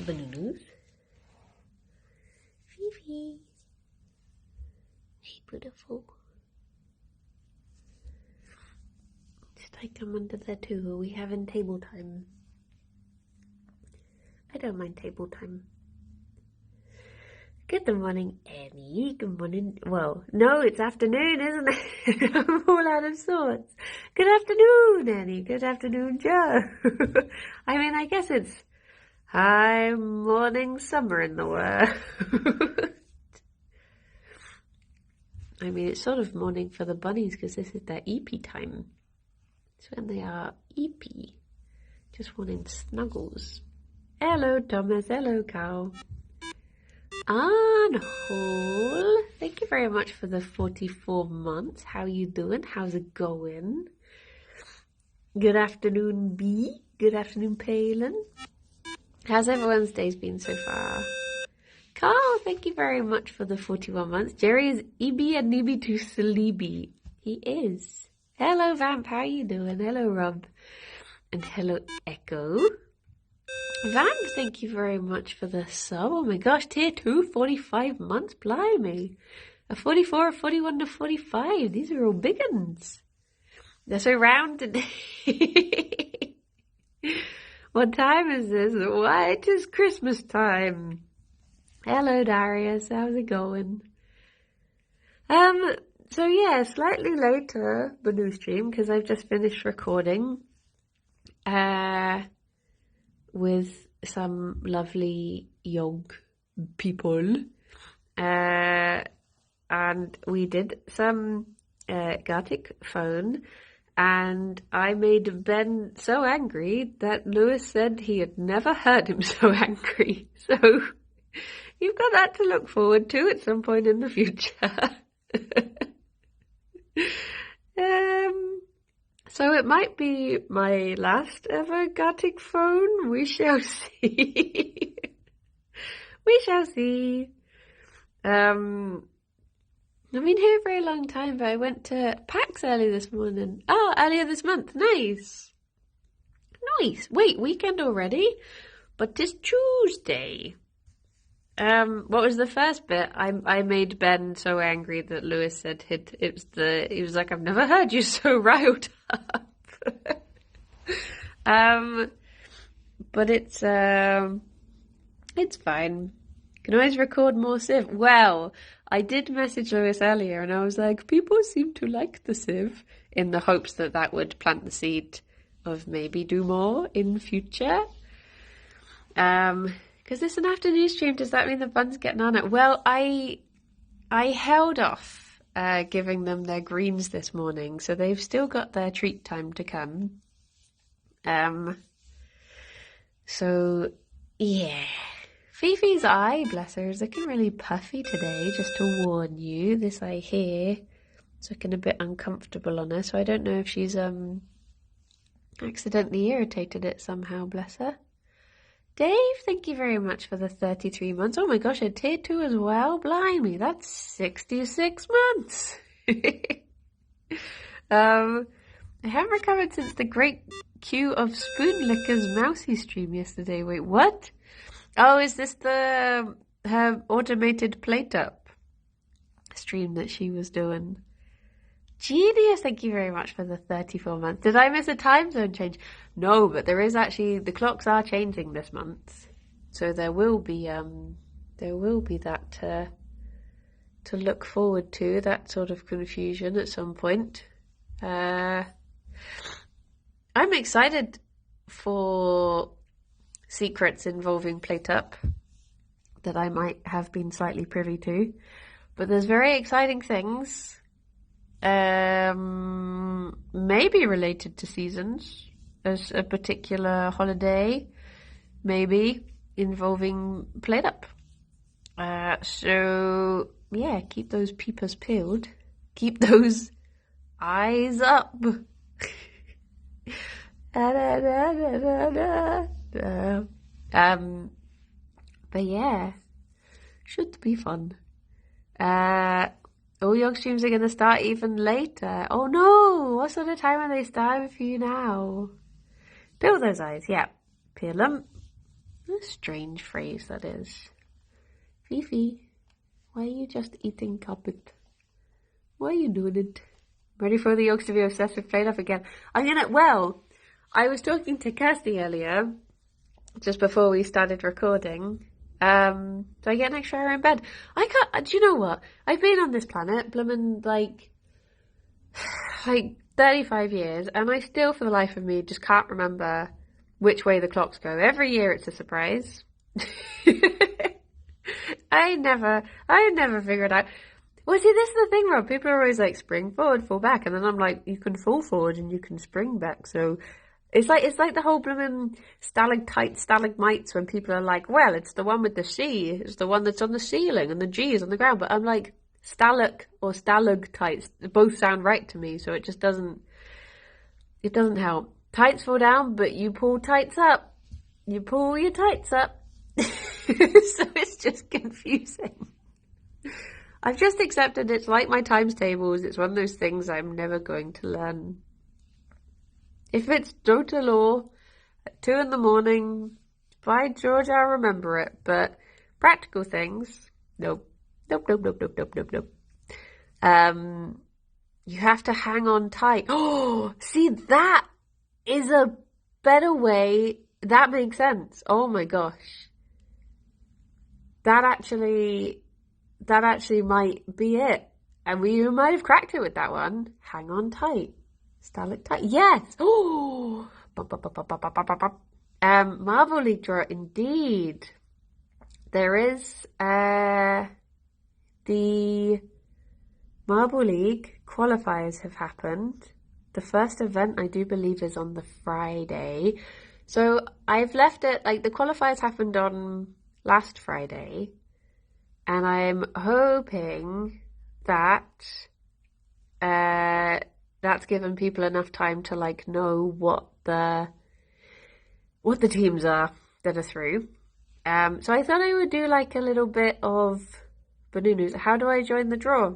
bananas. Fifi. Hey, beautiful. Should I come under there too? Are we having table time? I don't mind table time. Good morning, Annie. Good morning. Well, no, it's afternoon, isn't it? I'm all out of sorts. Good afternoon, Annie. Good afternoon, Joe. I mean, I guess it's high morning summer in the world. I mean, it's sort of morning for the bunnies because this is their eepy time. It's when they are eepy. Just wanting snuggles. Hello, Thomas. Hello, cow. Anhole, thank you very much for the 44 months. How you doing? How's it going? Good afternoon, B. Good afternoon, Palin. How's everyone's days been so far? Carl, thank you very much for the 41 months. Gerry is EB and Nibi to Salibi. He is. Hello, Vamp. How you doing? Hello, Rob. And hello, Echo. Vamp, thank you very much for the sub. Oh my gosh, tier 2, 45 months. Blimey. A 44, a 41, a 45. These are all big uns. They're so round today. What time is this? Why, it is Christmas time. Hello, Darius. How's it going? So yeah, slightly later, the new stream, because I've just finished recording. With some lovely young people. And we did some Gartic phone. And I made Ben so angry that Lewis said he had never heard him so angry. So you've got that to look forward to at some point in the future. So it might be my last ever Gartic phone. We shall see. We shall see. I've been here for a long time, but I went to PAX earlier this morning. Oh, earlier this month. Nice. Nice. Wait, weekend already? But it's Tuesday. What was the first bit? I made Ben so angry that Lewis said he was like, I've never heard you so riled up. But it's fine. Can always record more Civ. Well, I did message Lewis earlier and I was like, people seem to like the Civ, in the hopes that that would plant the seed of maybe do more in future. Because it's an afternoon stream, does that mean the bun's getting on it? Well, I held off giving them their greens this morning, so they've still got their treat time to come. So, yeah. Fifi's eye, bless her, is looking really puffy today, just to warn you. This eye here is looking a bit uncomfortable on her, so I don't know if she's accidentally irritated it somehow, bless her. Dave, thank you very much for the 33 months. Oh my gosh, a tier 2 as well? Blimey, that's 66 months. I haven't recovered since the great queue of Spoon Licker's Mousy stream yesterday. Wait, what? Oh, is this her automated plate up stream that she was doing? Genius, thank you very much for the 34 months. Did I miss a time zone change? No, but there is actually, the clocks are changing this month. So there will be that to look forward to, that sort of confusion at some point. I'm excited for secrets involving plate up that I might have been slightly privy to. But there's very exciting things. Maybe related to seasons, as a particular holiday, maybe involving plate up. So yeah, keep those peepers peeled, keep those eyes up. But yeah, should be fun. All your streams are going to start even later. Oh no! What sort of time are they starting for you now? Peel those eyes, yeah. Peel them. What a strange phrase that is. Fifi, why are you just eating carpet? Why are you doing it? Ready for the yolks to be obsessed with play off again? I was talking to Cosy earlier, just before we started recording. Do I get an extra hour in bed? I can't, do you know what? I've been on this planet, blooming, like 35 years, and I still, for the life of me, just can't remember which way the clocks go. Every year it's a surprise. I never figured out. Well, see, this is the thing, Rob. People are always like, spring forward, fall back. And then I'm like, you can fall forward and you can spring back. So it's like the whole blooming stalactites, stalagmites, when people are like, well, it's the one with the C. It's the one that's on the ceiling and the G is on the ground. But I'm like, stalac or stalactites, both sound right to me. So it just doesn't help. Tights fall down, but you pull tights up. You pull your tights up. So it's just confusing. I've just accepted it's like my times tables. It's one of those things I'm never going to learn. If it's Dota law at 2 a.m, by George, I'll remember it. But practical things, nope. Nope. You have to hang on tight. Oh, see, that is a better way. That makes sense. Oh my gosh. That actually might be it. And you might have cracked it with that one. Hang on tight. Stalactite. Yes. Oh. Marble League draw, indeed. There is the Marble League qualifiers have happened. The first event, I do believe, is on the Friday. So I've left it, like, the qualifiers happened on last Friday. And I'm hoping that that's given people enough time to, like, know what the teams are that are through. So I thought I would do, like, a little bit of Banunus. How do I join the draw?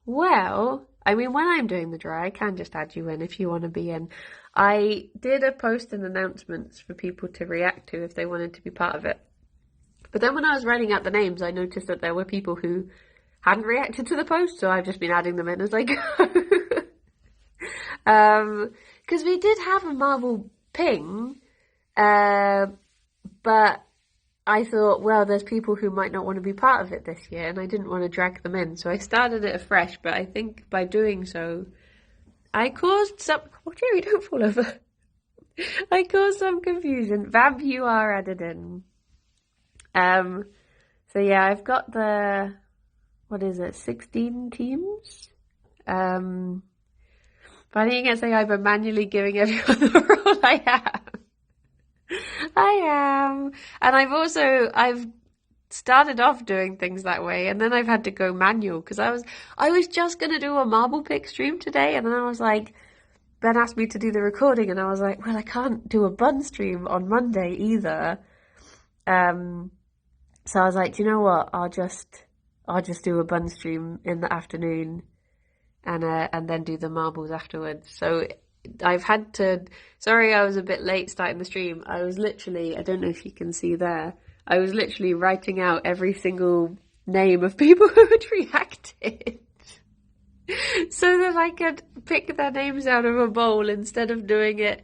Well, I mean, when I'm doing the draw, I can just add you in if you want to be in. I did a post and announcements for people to react to if they wanted to be part of it. But then when I was writing out the names, I noticed that there were people who hadn't reacted to the post, so I've just been adding them in as I go. Because we did have a Marvel ping, but I thought, well, there's people who might not want to be part of it this year, and I didn't want to drag them in. So I started it afresh, but I think by doing so, I caused some... Oh, Gerry, don't fall over. I caused some confusion. Vamp, you are added in. So yeah, I've got the, 16 teams? Finding it saying I've been manually giving everyone the role I am. And I've started off doing things that way, and then I've had to go manual, because I was just going to do a marble pick stream today, and then I was like, Ben asked me to do the recording, and I was like, well, I can't do a bun stream on Monday either. So I was like, do you know what? I'll just do a bun stream in the afternoon, and then do the marbles afterwards. So I've had to. Sorry, I was a bit late starting the stream. I was literally. I don't know if you can see there. I was literally writing out every single name of people who had reacted, so that I could pick their names out of a bowl instead of doing it.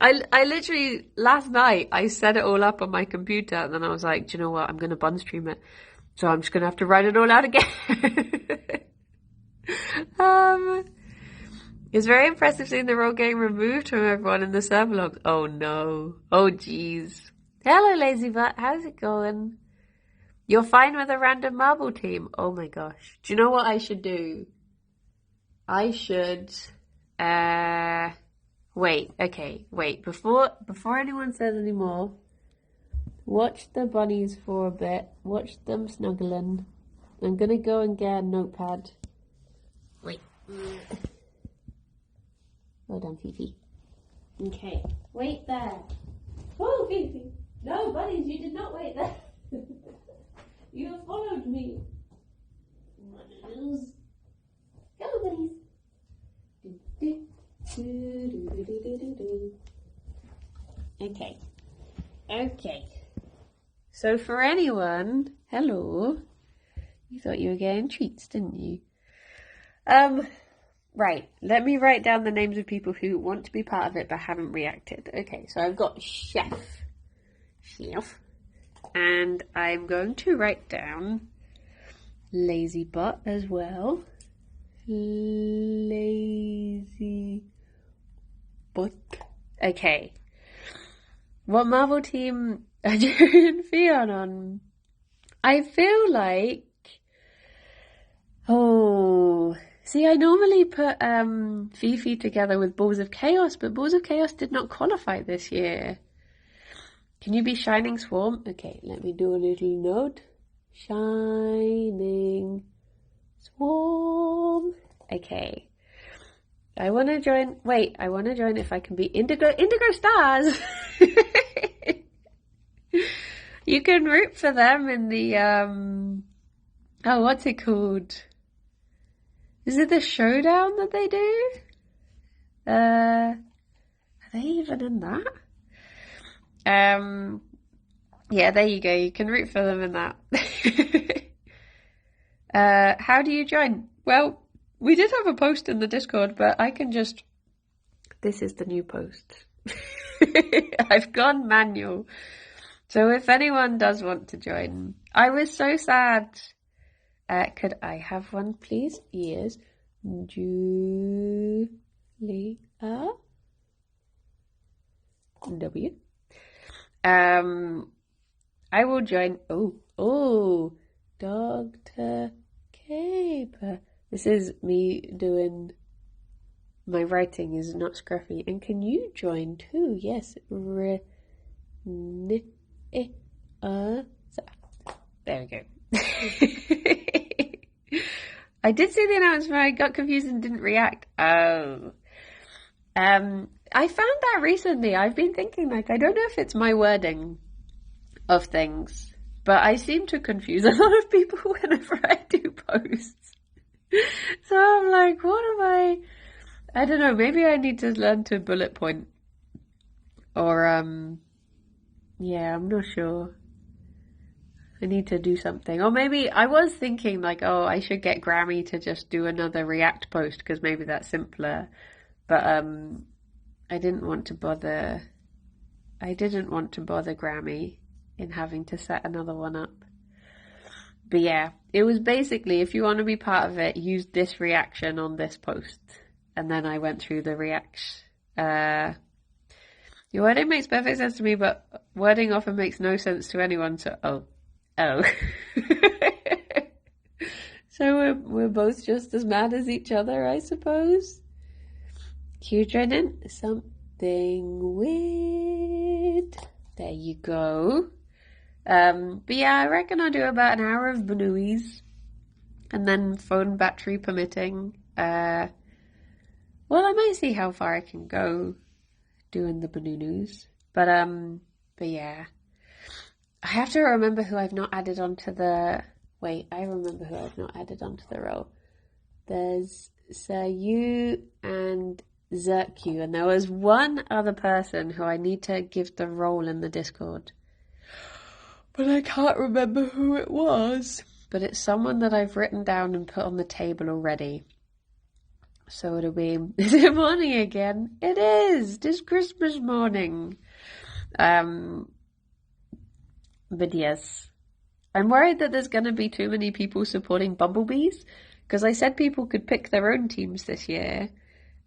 I literally, last night, I set it all up on my computer, and then I was like, do you know what, I'm going to bun stream it. So I'm just going to have to write it all out again. It's very impressive seeing the role getting removed from everyone in the server logs. Oh no. Oh jeez. Hello, Lazy Butt. How's it going? You're fine with a random marble team? Oh my gosh. Do you know what I should do? I should, wait, before anyone says any more, watch the bunnies for a bit, watch them snuggling. I'm gonna go and get a notepad. Wait. Hold on, Fifi. Okay, wait there. Oh, Fifi! No, bunnies, you did not wait there. You have followed me. Bunnies. Go, bunnies. Okay. So for anyone, hello, you thought you were getting treats, didn't you? Right, let me write down the names of people who want to be part of it but haven't reacted. Okay, so I've got Chef, and I'm going to write down Lazy Butt as well. Lazy Butt. Okay. What Marvel team are Gerry and Ffion on? I feel like... Oh... See, I normally put Fifi together with Balls of Chaos, but Balls of Chaos did not qualify this year. Can you be Shining Swarm? Okay, let me do a little note. Shining Swarm. Okay. I want to join... Wait, I want to join if I can be Indigo Stars! You can root for them in the... Oh, what's it called? Is it the showdown that they do? Are they even in that? Yeah, there you go. You can root for them in that. How do you join? Well, we did have a post in the Discord, but I can just... This is the new post. I've gone manual. So if anyone does want to join... I was so sad... could I have one, please? Yes. Julia W. I will join. Oh, Dr. Caper. This is me doing. My writing is not scruffy. And can you join too? Yes. There we go. I did see the announcement. I got confused and didn't react. Oh. I found that recently. I've been thinking, like, I don't know if it's my wording of things, but I seem to confuse a lot of people whenever I do posts. So I'm like, what am I don't know, maybe I need to learn to bullet point. Or, yeah, I'm not sure. I need to do something. Or maybe I was thinking like, oh, I should get Grammy to just do another React post because maybe that's simpler. But I didn't want to bother Grammy in having to set another one up. But yeah, it was basically, if you want to be part of it, use this reaction on this post. And then I went through the reacts. Your wording makes perfect sense to me, but wording often makes no sense to anyone, so oh. So we're both just as mad as each other, I suppose. Cue join in something weird. There you go. But yeah, I reckon I'll do about an hour of Banooies, and then phone battery permitting. Well, I might see how far I can go doing the Banoonus. But yeah. I have to remember who I've not added onto the... Wait, I remember who I've not added onto the role. There's Sayu and Zerkyu, and there was one other person who I need to give the role in the Discord. But I can't remember who it was. But it's someone that I've written down and put on the table already. So it'll be... Is it morning again? It is! This Christmas morning. But yes, I'm worried that there's going to be too many people supporting bumblebees, because I said people could pick their own teams this year.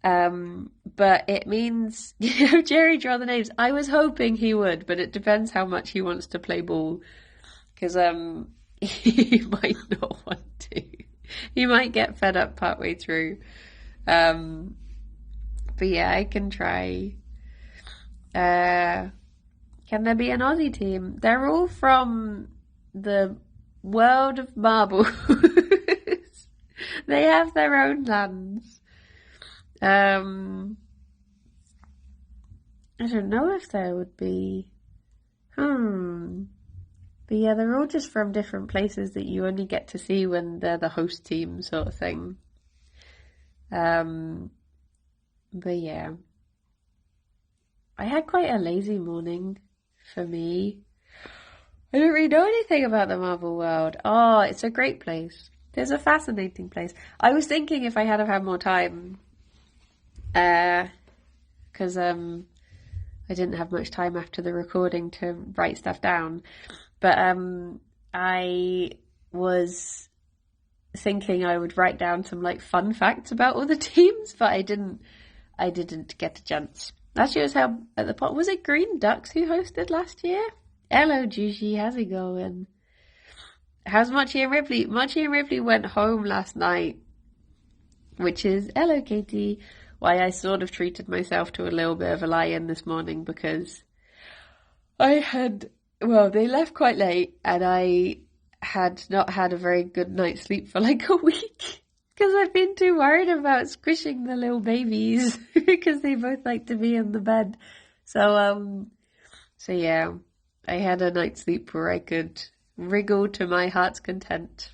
But it means, Gerry draw the names. I was hoping he would, but it depends how much he wants to play ball, because he might not want to. He might get fed up partway through. But yeah, I can try. Can there be an Aussie team? They're all from the world of marbles. They have their own lands. I don't know if there would be. But yeah, they're all just from different places that you only get to see when they're the host team sort of thing. But yeah. I had quite a lazy morning for me. I don't really know anything about the Marvel world. Oh, it's a great place. It's a fascinating place. I was thinking if I had have had more time, because I didn't have much time after the recording to write stuff down. But I was thinking I would write down some like fun facts about all the teams, but I didn't get a chance. Last year was held at the pot. Was it Green Ducks who hosted last year? Hello, Gigi. How's it going? How's Mochi and Ripley? Mochi and Ripley went home last night, which is, hello, Katie. Why I sort of treated myself to a little bit of a lie-in this morning because they left quite late and I had not had a very good night's sleep for like a week because I've been too worried about squishing the little babies because they both like to be in the bed. So yeah, I had a night's sleep where I could wriggle to my heart's content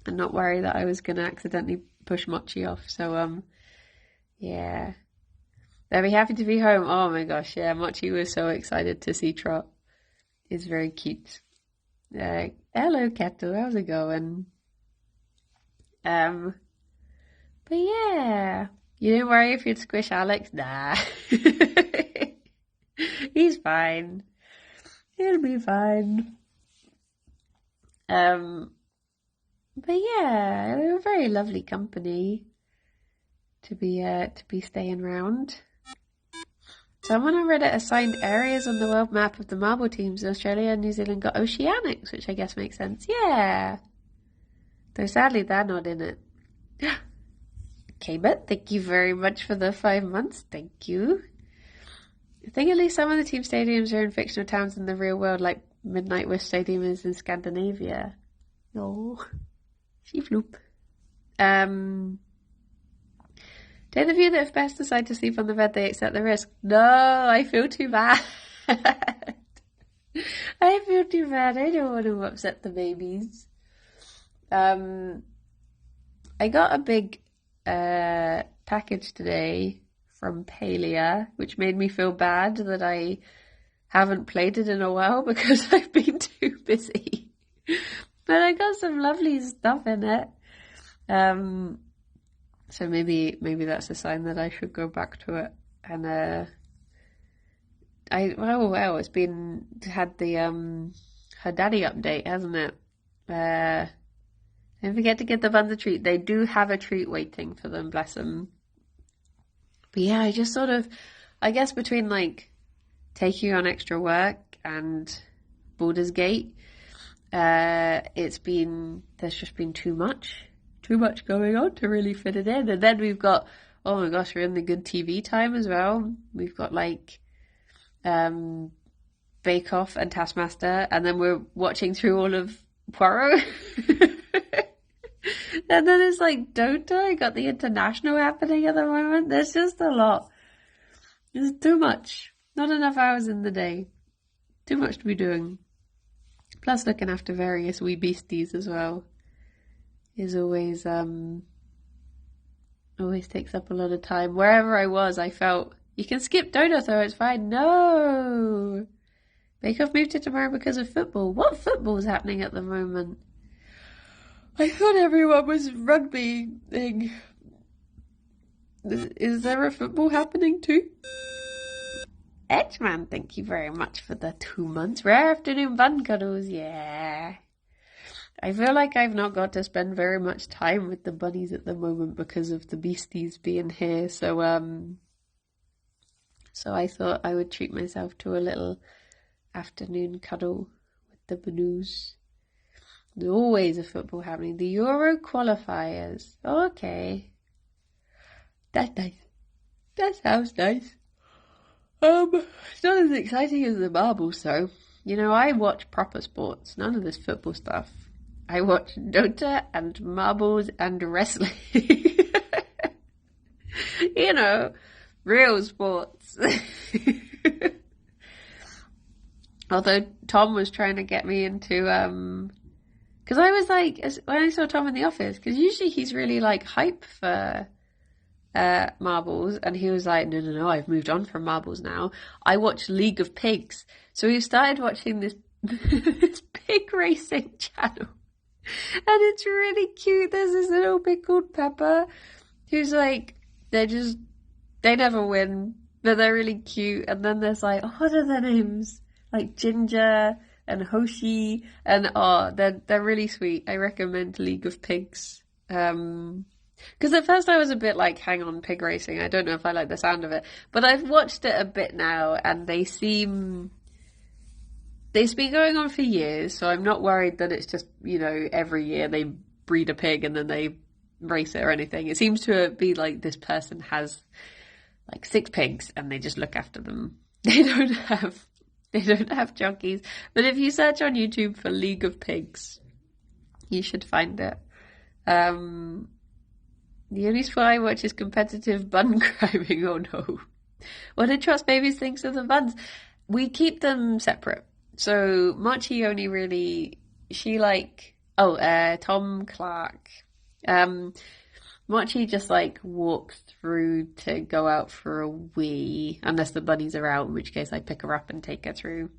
and not worry that I was going to accidentally push Mochi off. So, yeah. They'll be happy to be home. Oh my gosh, yeah. Mochi was so excited to see Trot. It's very cute. Hello, Keto. How's it going? But yeah. You didn't worry if you'd squish Alex? Nah. He's fine. He'll be fine. But yeah, they were very lovely company to be staying round. Someone on Reddit assigned areas on the world map of the marble teams. Australia and New Zealand got Oceanics, which I guess makes sense. Yeah. Though sadly they're not in it. Okay, but thank you very much for the 5 months. Thank you. I think at least some of the team stadiums are in fictional towns in the real world, like Midnight Wish Stadium is in Scandinavia. Oh, she floop. Take the view that if best decide to sleep on the bed, they accept the risk. No, I feel too bad. I feel too bad. I don't want to upset the babies. I got a big package today from Palia, which made me feel bad that I haven't played it in a while because I've been too busy. But I got some lovely stuff in it. So maybe that's a sign that I should go back to it. And it's had the her daddy update, hasn't it? Don't forget to give the buns a treat. They do have a treat waiting for them, bless them. But yeah, I just sort of, I guess between like taking on extra work and Baldur's Gate, there's just been too much going on to really fit it in. And then we've got, oh my gosh, we're in the good TV time as well. We've got like Bake Off and Taskmaster, and then we're watching through all of Poirot. And then it's like Dota. I got the international happening at the moment. There's just a lot. There's too much. Not enough hours in the day. Too much to be doing. Plus looking after various wee beasties as well is always takes up a lot of time. Wherever I was, I felt, you can skip Dota though, it's fine. No! Bake Off moved to tomorrow because of football. What football is happening at the moment? I thought everyone was rugby thing. Is there a football happening too? Edgeman, thank you very much for the 2 months. Rare afternoon bun cuddles, yeah. I feel like I've not got to spend very much time with the bunnies at the moment because of the beasties being here. So I thought I would treat myself to a little afternoon cuddle with the banoos. There's always a football happening. The Euro qualifiers. Okay. That's nice. That sounds nice. It's not as exciting as the marbles though. You know, I watch proper sports. None of this football stuff. I watch Dota and marbles and wrestling. You know, real sports. Although Tom was trying to get me into, because I was like, when I saw Tom in the office, because usually he's really like hype for marbles, and he was like, no, I've moved on from marbles now. I watch League of Pigs. So we started watching this this pig racing channel. And it's really cute. There's this little pig called Pepper who's like, they never win, but they're really cute. And then there's like, what are their names? Like Ginger and Hoshi, and they're really sweet. I recommend League of Pigs. Because at first I was a bit like, hang on, pig racing. I don't know if I like the sound of it. But I've watched it a bit now, and it's been going on for years, so I'm not worried that it's just, every year they breed a pig and then they race it or anything. It seems to be like this person has like 6 pigs and they just look after them. They don't have jockeys. But if you search on YouTube for League of Pigs, you should find it. The only sport I watch is competitive bun climbing. Oh no. What did Trust Babies think of the buns? We keep them separate. So Mochi only really, Tom Clark. Mochi just like walks through to go out for a wee, unless the bunnies are out, in which case I pick her up and take her through.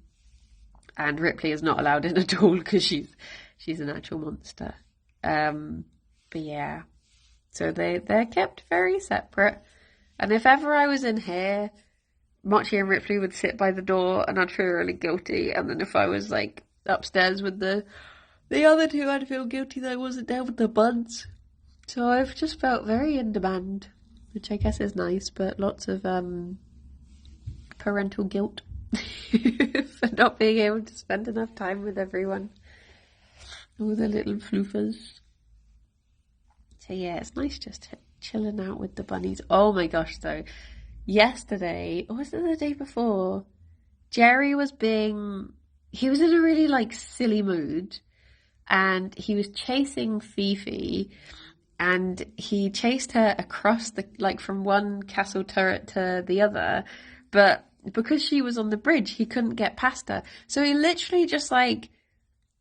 And Ripley is not allowed in at all because she's an actual monster. But yeah, so they're kept very separate. And if ever I was in here, Mochi and Ripley would sit by the door and I'd feel really guilty. And then if I was like upstairs with the other two, I'd feel guilty that I wasn't there with the buns. So I've just felt very in demand, which I guess is nice, but lots of parental guilt for not being able to spend enough time with everyone. All the little floofers. So yeah, it's nice just chilling out with the bunnies. Oh my gosh, though. Yesterday, or was it the day before? Gerry was he was in a really like silly mood, and he was chasing Fifi, and he chased her across from one castle turret to the other, but because she was on the bridge, he couldn't get past her. So he literally just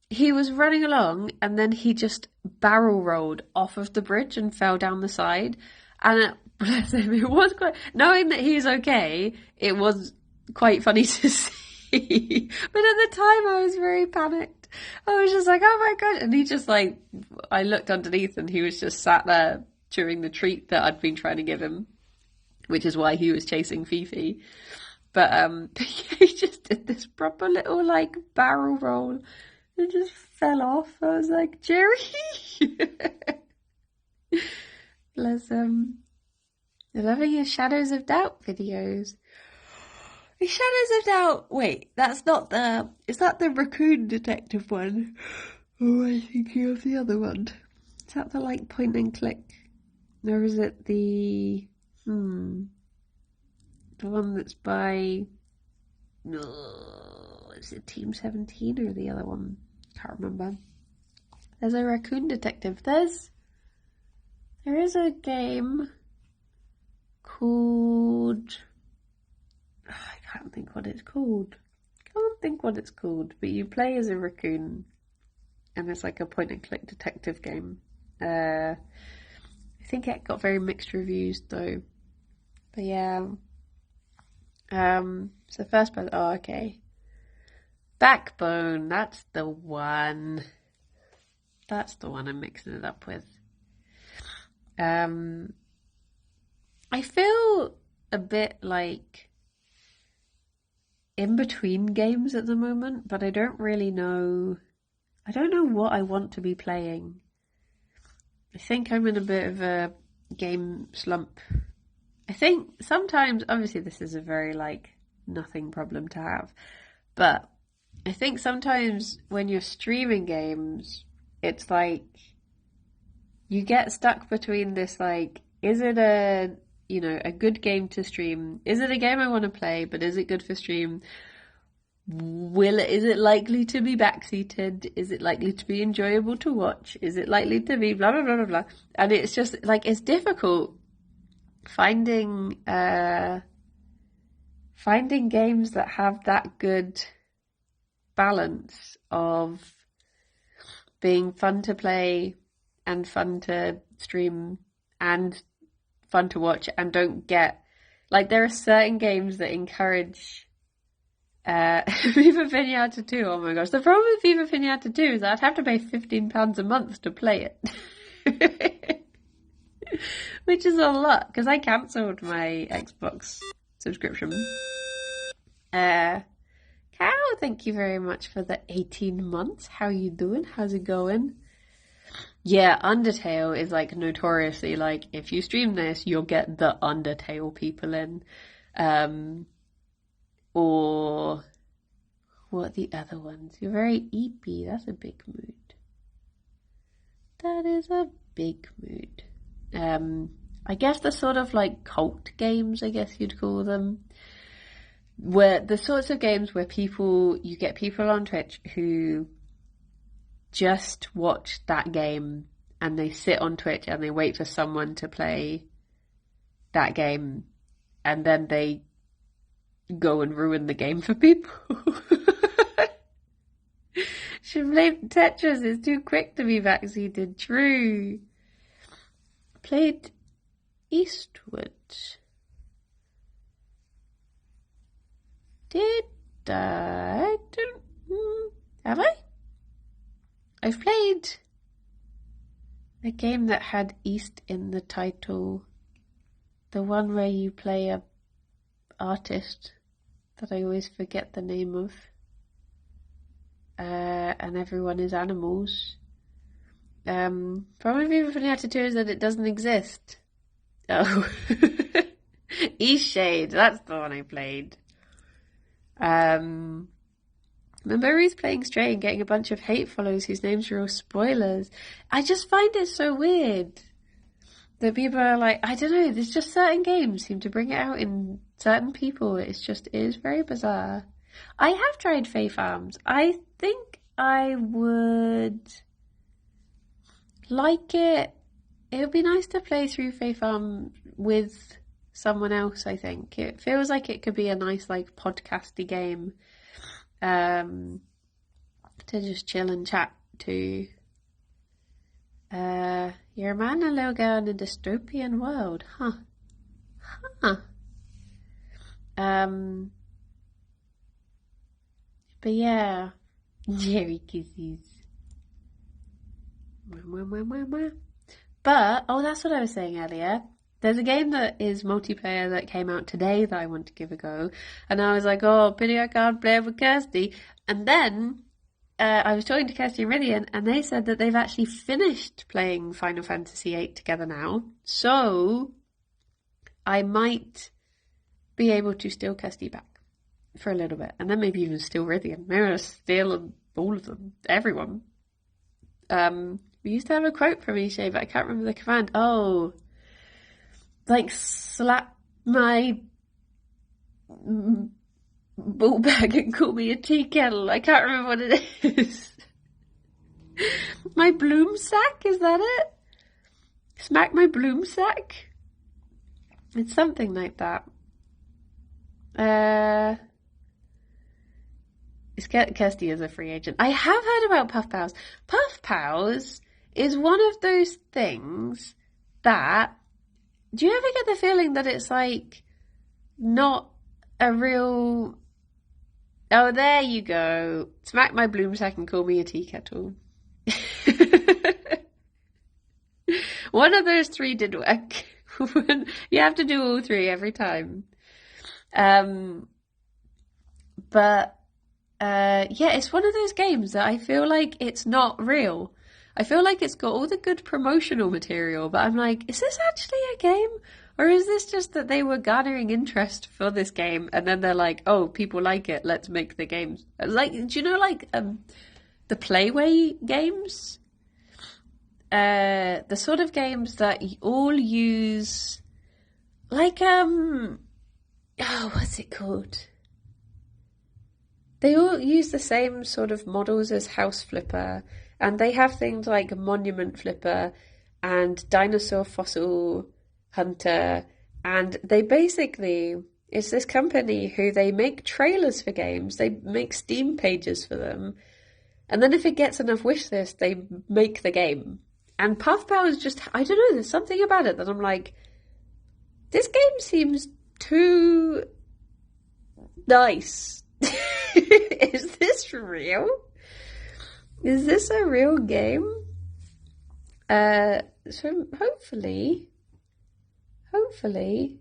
he was running along and then he just barrel rolled off of the bridge and fell down the side. And bless him, it was knowing that he's okay, it was quite funny to see. But at the time I was very panicked. I was just like, oh my God. And he just I looked underneath and he was just sat there chewing the treat that I'd been trying to give him, which is why he was chasing Fifi. But he just did this proper little barrel roll and just fell off. I was like, Gerry! Bless him. I'm loving his Shadows of Doubt videos. The Shadows of Doubt. Wait, that's not is that the raccoon detective one? Or am I thinking of the other one? Is that the point and click? Or is it the one that's by, no, is it Team 17 or the other one? Can't remember. There's a raccoon detective. There is a game called, I can't think what it's called. But you play as a raccoon and it's like a point and click detective game. I think it got very mixed reviews though. But yeah. So first person, okay. Backbone, that's the one. That's the one I'm mixing it up with. I feel a bit in between games at the moment, but I don't really know. I don't know what I want to be playing. I think I'm in a bit of a game slump. I think sometimes, obviously this is a very nothing problem to have, but I think sometimes when you're streaming games, it's you get stuck between this is it a good game to stream? Is it a game I want to play, but is it good for stream? Is it likely to be backseated? Is it likely to be enjoyable to watch? Is it likely to be blah, blah, blah, blah, blah? And it's just it's difficult finding games that have that good balance of being fun to play and fun to stream and fun to watch, and don't get there are certain games that encourage Viva Pinata 2, oh my gosh. The problem with Viva Pinata 2 is that I'd have to pay £15 a month to play it. Which is a lot, because I cancelled my Xbox subscription. Cow, thank you very much for the 18 months. How you doing? How's it going? Yeah, Undertale is like notoriously like, if you stream this, you'll get the Undertale people in. Or what are the other ones? You're very eepy. That's a big mood. That is a big mood. I guess the sort of like cult games, I guess you'd call them, where the sorts of games where you get people on Twitch who just watch that game and they sit on Twitch and they wait for someone to play that game and then they go and ruin the game for people. Should blame Tetris is too quick to be vaccinated. True. Played Eastwood. Did I? Have I? I've played a game that had East in the title. The one where you play a artist that I always forget the name of. And everyone is animals. Problem with Viva Pinata 2 is that it doesn't exist. Oh. East Shade, that's the one I played. Remember Ruth playing Stray and getting a bunch of hate follows whose names are all spoilers. I just find it so weird that people are like, I don't know, there's just certain games seem to bring it out in certain people. It is very bizarre. I have tried Fae Farms. I think I would like it. It would be nice to play through Fae Farm with someone else, I think. It feels like it could be a nice, like, podcasty game to just chill and chat to. You're a man and a little girl in a dystopian world. Huh. But yeah. Jerry kisses. But, that's what I was saying earlier. There's a game that is multiplayer that came out today that I want to give a go. And I was like, oh, pity I can't play with Kirsty. And then I was talking to Kirsty and Rillian, and they said that they've actually finished playing Final Fantasy VIII together now. So I might be able to steal Kirsty back for a little bit. And then maybe even steal Rillian. Maybe I'll steal all of them. Everyone. We used to have a quote from Ishay, but I can't remember the command. Oh, like slap my ball bag and call me a tea kettle. I can't remember what it is. My bloom sack, is that it? Smack my bloom sack? It's something like that. Kirsty is a free agent. I have heard about Puff Pals. Puff Pals is one of those things that, do you ever get the feeling that it's like not a real, oh, there you go, smack my bloom sack and call me a tea kettle. One of those three did work. You have to do all three every time. But it's one of those games that I feel like it's not real. I feel like it's got all the good promotional material, but I'm like, is this actually a game? Or is this just that they were garnering interest for this game and then they're like, oh, people like it, let's make the games. Like, do you know, like, the Playway games? The sort of games that all use, like, what's it called? They all use the same sort of models as House Flipper, and they have things like Monument Flipper and Dinosaur Fossil Hunter, and they basically, it's this company who they make trailers for games, they make Steam pages for them, and then if it gets enough wish list, they make the game. And Puff Power is just, I don't know, there's something about it that I'm like, this game seems too nice Is this real? Is this a real game? So hopefully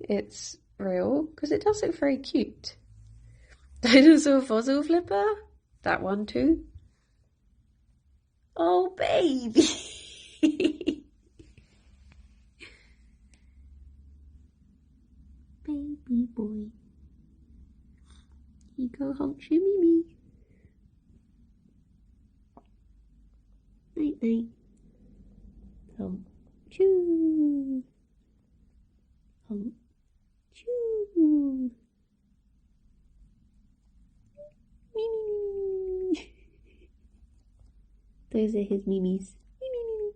it's real, because it does look very cute. Dinosaur fossil flipper? That one too? Oh, baby! Baby boy. You go home to Mimi. Night night. Choo. Choo. Mimi. Those are his mimis. Mimi.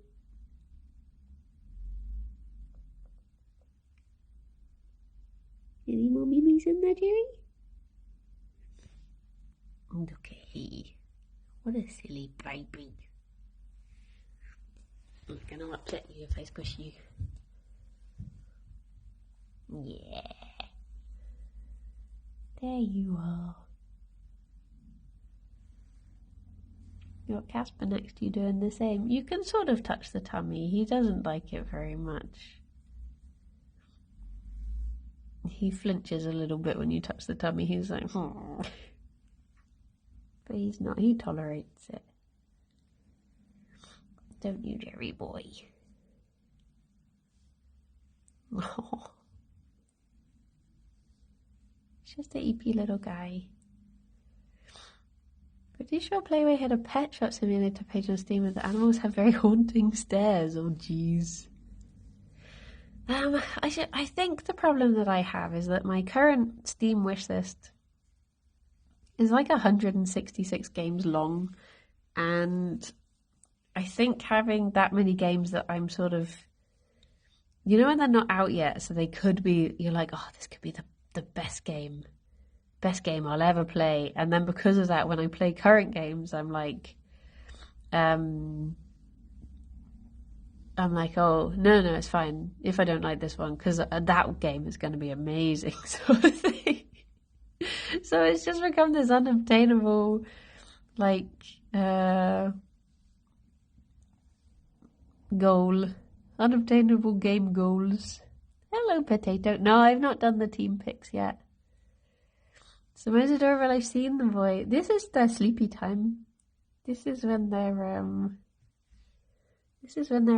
Any more mimis in there, Gerry? Okay. What a silly baby. I'm gonna upset you if I squish you. Yeah. There you are. You got Casper next to you doing the same. You can sort of touch the tummy. He doesn't like it very much. He flinches a little bit when you touch the tummy. He's like, hmm. But he's not. He tolerates it. Don't you, Gerry boy? Oh. It's just an EP little guy. Pretty sure Playway had a Pet Shop Simulator page on Steam, and the animals have very haunting stares. Oh, jeez. I think the problem that I have is that my current Steam wishlist is like 166 games long, and I think having that many games that I'm sort of, you know, when they're not out yet, so they could be, you're like, oh, this could be the best game I'll ever play. And then because of that, when I play current games, I'm like, oh, no, it's fine if I don't like this one, because that game is going to be amazing, sort of thing. So it's just become this unobtainable, like, goal. Unobtainable game goals. Hello, Potato. No, I've not done the team picks yet. So most adorable, I've seen them, boy. This is their sleepy time. This is when they're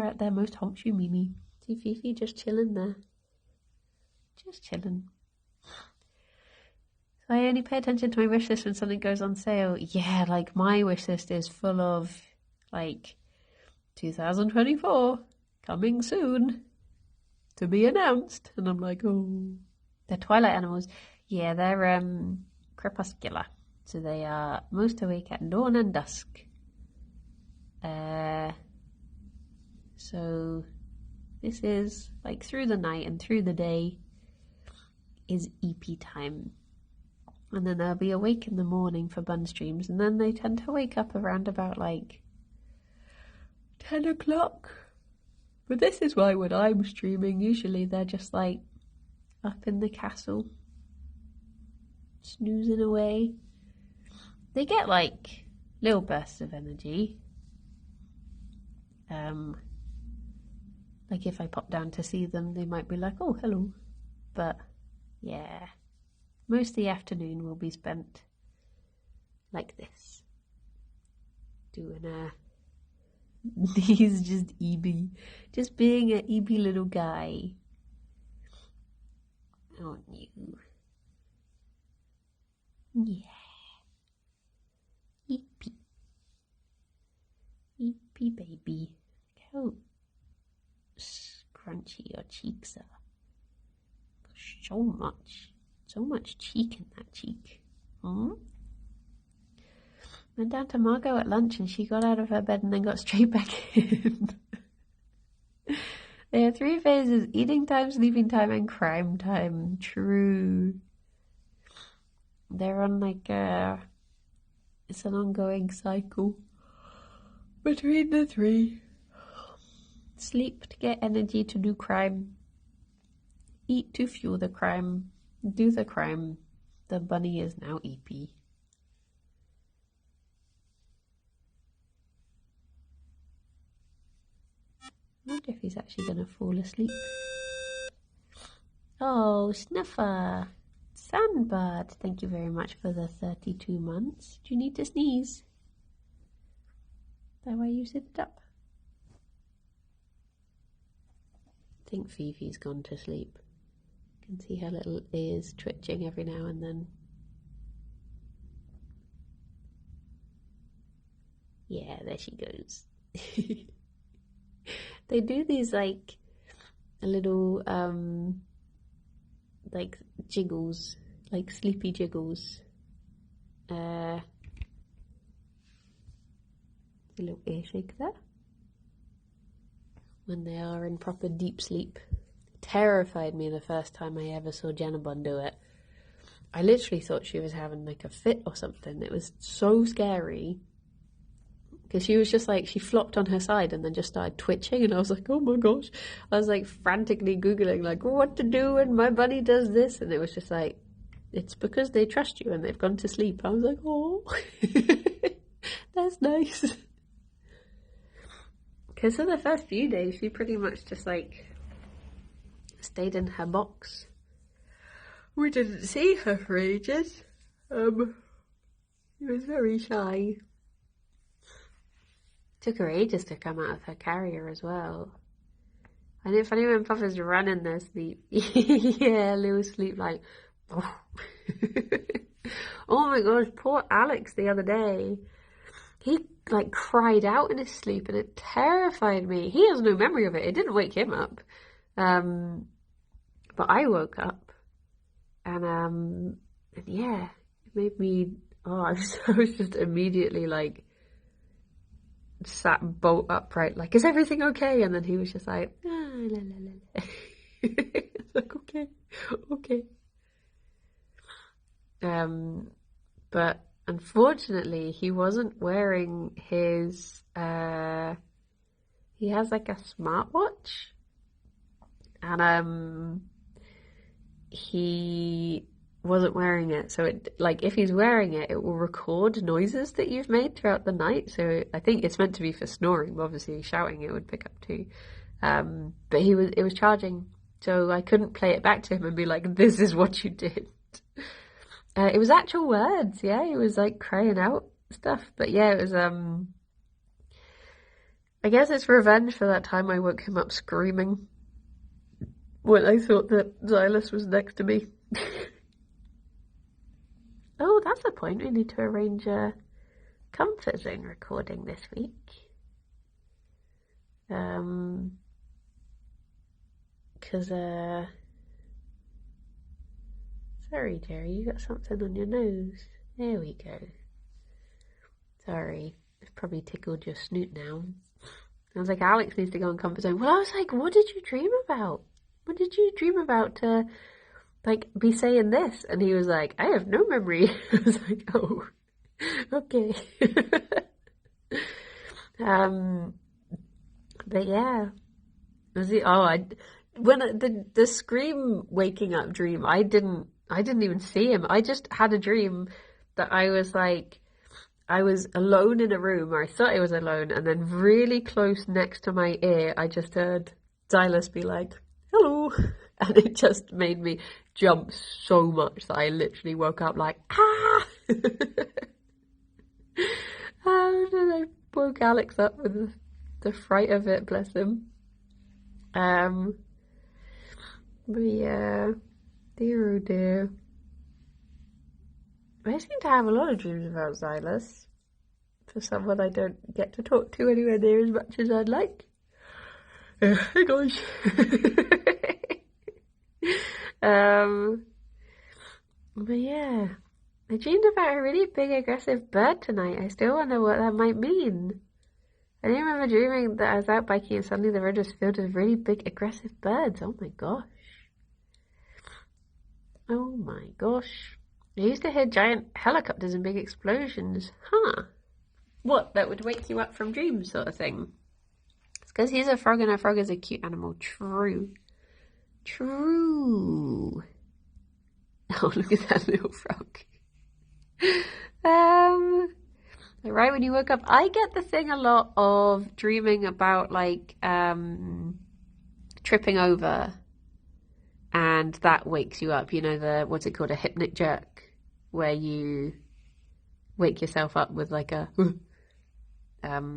at their most humpty Mimi. See Fifi just chilling there. Just chilling. So I only pay attention to my wish list when something goes on sale. Yeah, like my wish list is full of like 2024 coming soon to be announced, and I'm like, oh, they're Twilight animals. Yeah, they're crepuscular, so they are most awake at dawn and dusk. So this is like through the night and through the day is EP time, and then they'll be awake in the morning for bun streams, and then they tend to wake up around about like 10 o'clock. But this is why when I'm streaming, usually they're just like up in the castle, snoozing away. They get like little bursts of energy. Like if I pop down to see them, they might be like, oh, hello. But yeah, most of the afternoon will be spent like this, doing he's just EB, just being an EB little guy. Aren't you? Yeah. EP. EP baby. Look how scrunchy your cheeks are. So much cheek in that cheek. Went down to Margot at lunch and she got out of her bed and then got straight back in. There are 3 phases: eating time, sleeping time, and crime time. True. They're on like it's an ongoing cycle between the 3. Sleep to get energy to do crime. Eat to fuel the crime. Do the crime. The bunny is now EP. Jeffy's actually going to fall asleep. Oh, Snuffer. Sandbird, thank you very much for the 32 months. Do you need to sneeze? Is that why you sit up? I think Fifi's gone to sleep. You can see her little ears twitching every now and then. Yeah, there she goes. They do these like little like jiggles, like sleepy jiggles. A little ear shake there. When they are in proper deep sleep. It terrified me the first time I ever saw Jenna Bun do it. I literally thought she was having like a fit or something. It was so scary. Because she was just like, she flopped on her side and then just started twitching, and I was like, oh my gosh. I was like frantically Googling like what to do when my bunny does this, and it was just like, it's because they trust you and they've gone to sleep. I was like, oh, that's nice. Because for the first few days, she pretty much just like stayed in her box. We didn't see her for ages. She was very shy. Took her ages to come out of her carrier as well. And it's funny when Puffer's running their sleep. Yeah, Lou sleep like, oh. Oh my gosh, poor Alex the other day. He like cried out in his sleep and it terrified me. He has no memory of it. It didn't wake him up. But I woke up and yeah, it made me, I was just immediately like, sat bolt upright like, is everything okay? And then he was just like, la, la, la. It's like, okay. But unfortunately he wasn't wearing his he has like a smartwatch, and he wasn't wearing it, so it, like, if he's wearing it, it will record noises that you've made throughout the night. So I think it's meant to be for snoring, but obviously shouting it would pick up too. But it was charging, so I couldn't play it back to him and be like, this is what you did. It was actual words, yeah. He was like crying out stuff, but yeah, it was I guess it's revenge for that time I woke him up screaming when I thought that Xylus was next to me. Oh, that's a point. We need to arrange a comfort zone recording this week. Because, sorry, Gerry, you got something on your nose. There we go. Sorry, I've probably tickled your snoot now. I was like, Alex needs to go on comfort zone. Well, I was like, what did you dream about? What did you dream about to, like, be saying this? And he was like, I have no memory. I was like, oh, okay. But yeah, was it? Oh, when the scream waking up dream, I didn't even see him. I just had a dream that I was like, I was alone in a room, or I thought I was alone, and then really close next to my ear, I just heard Xylus be like, hello, and it just made me jump so much that I literally woke up like, ah! And then I woke Alex up with the fright of it, bless him. But yeah, dear oh dear. I seem to have a lot of dreams about Xylus for someone I don't get to talk to anywhere near as much as I'd like. Hey guys. But yeah, I dreamed about a really big aggressive bird tonight. I still wonder what that might mean. I didn't remember dreaming that I was out biking and suddenly the road was filled with really big aggressive birds. Oh my gosh. Oh my gosh. I used to hear giant helicopters and big explosions. Huh. What, that would wake you up from dreams sort of thing? It's because he's a frog and a frog is a cute animal. True. True. Oh, look at that little frog. I right when you woke up. I get the thing a lot of dreaming about like tripping over, and that wakes you up. You know, the what's it called, a hypnic jerk, where you wake yourself up with like a Are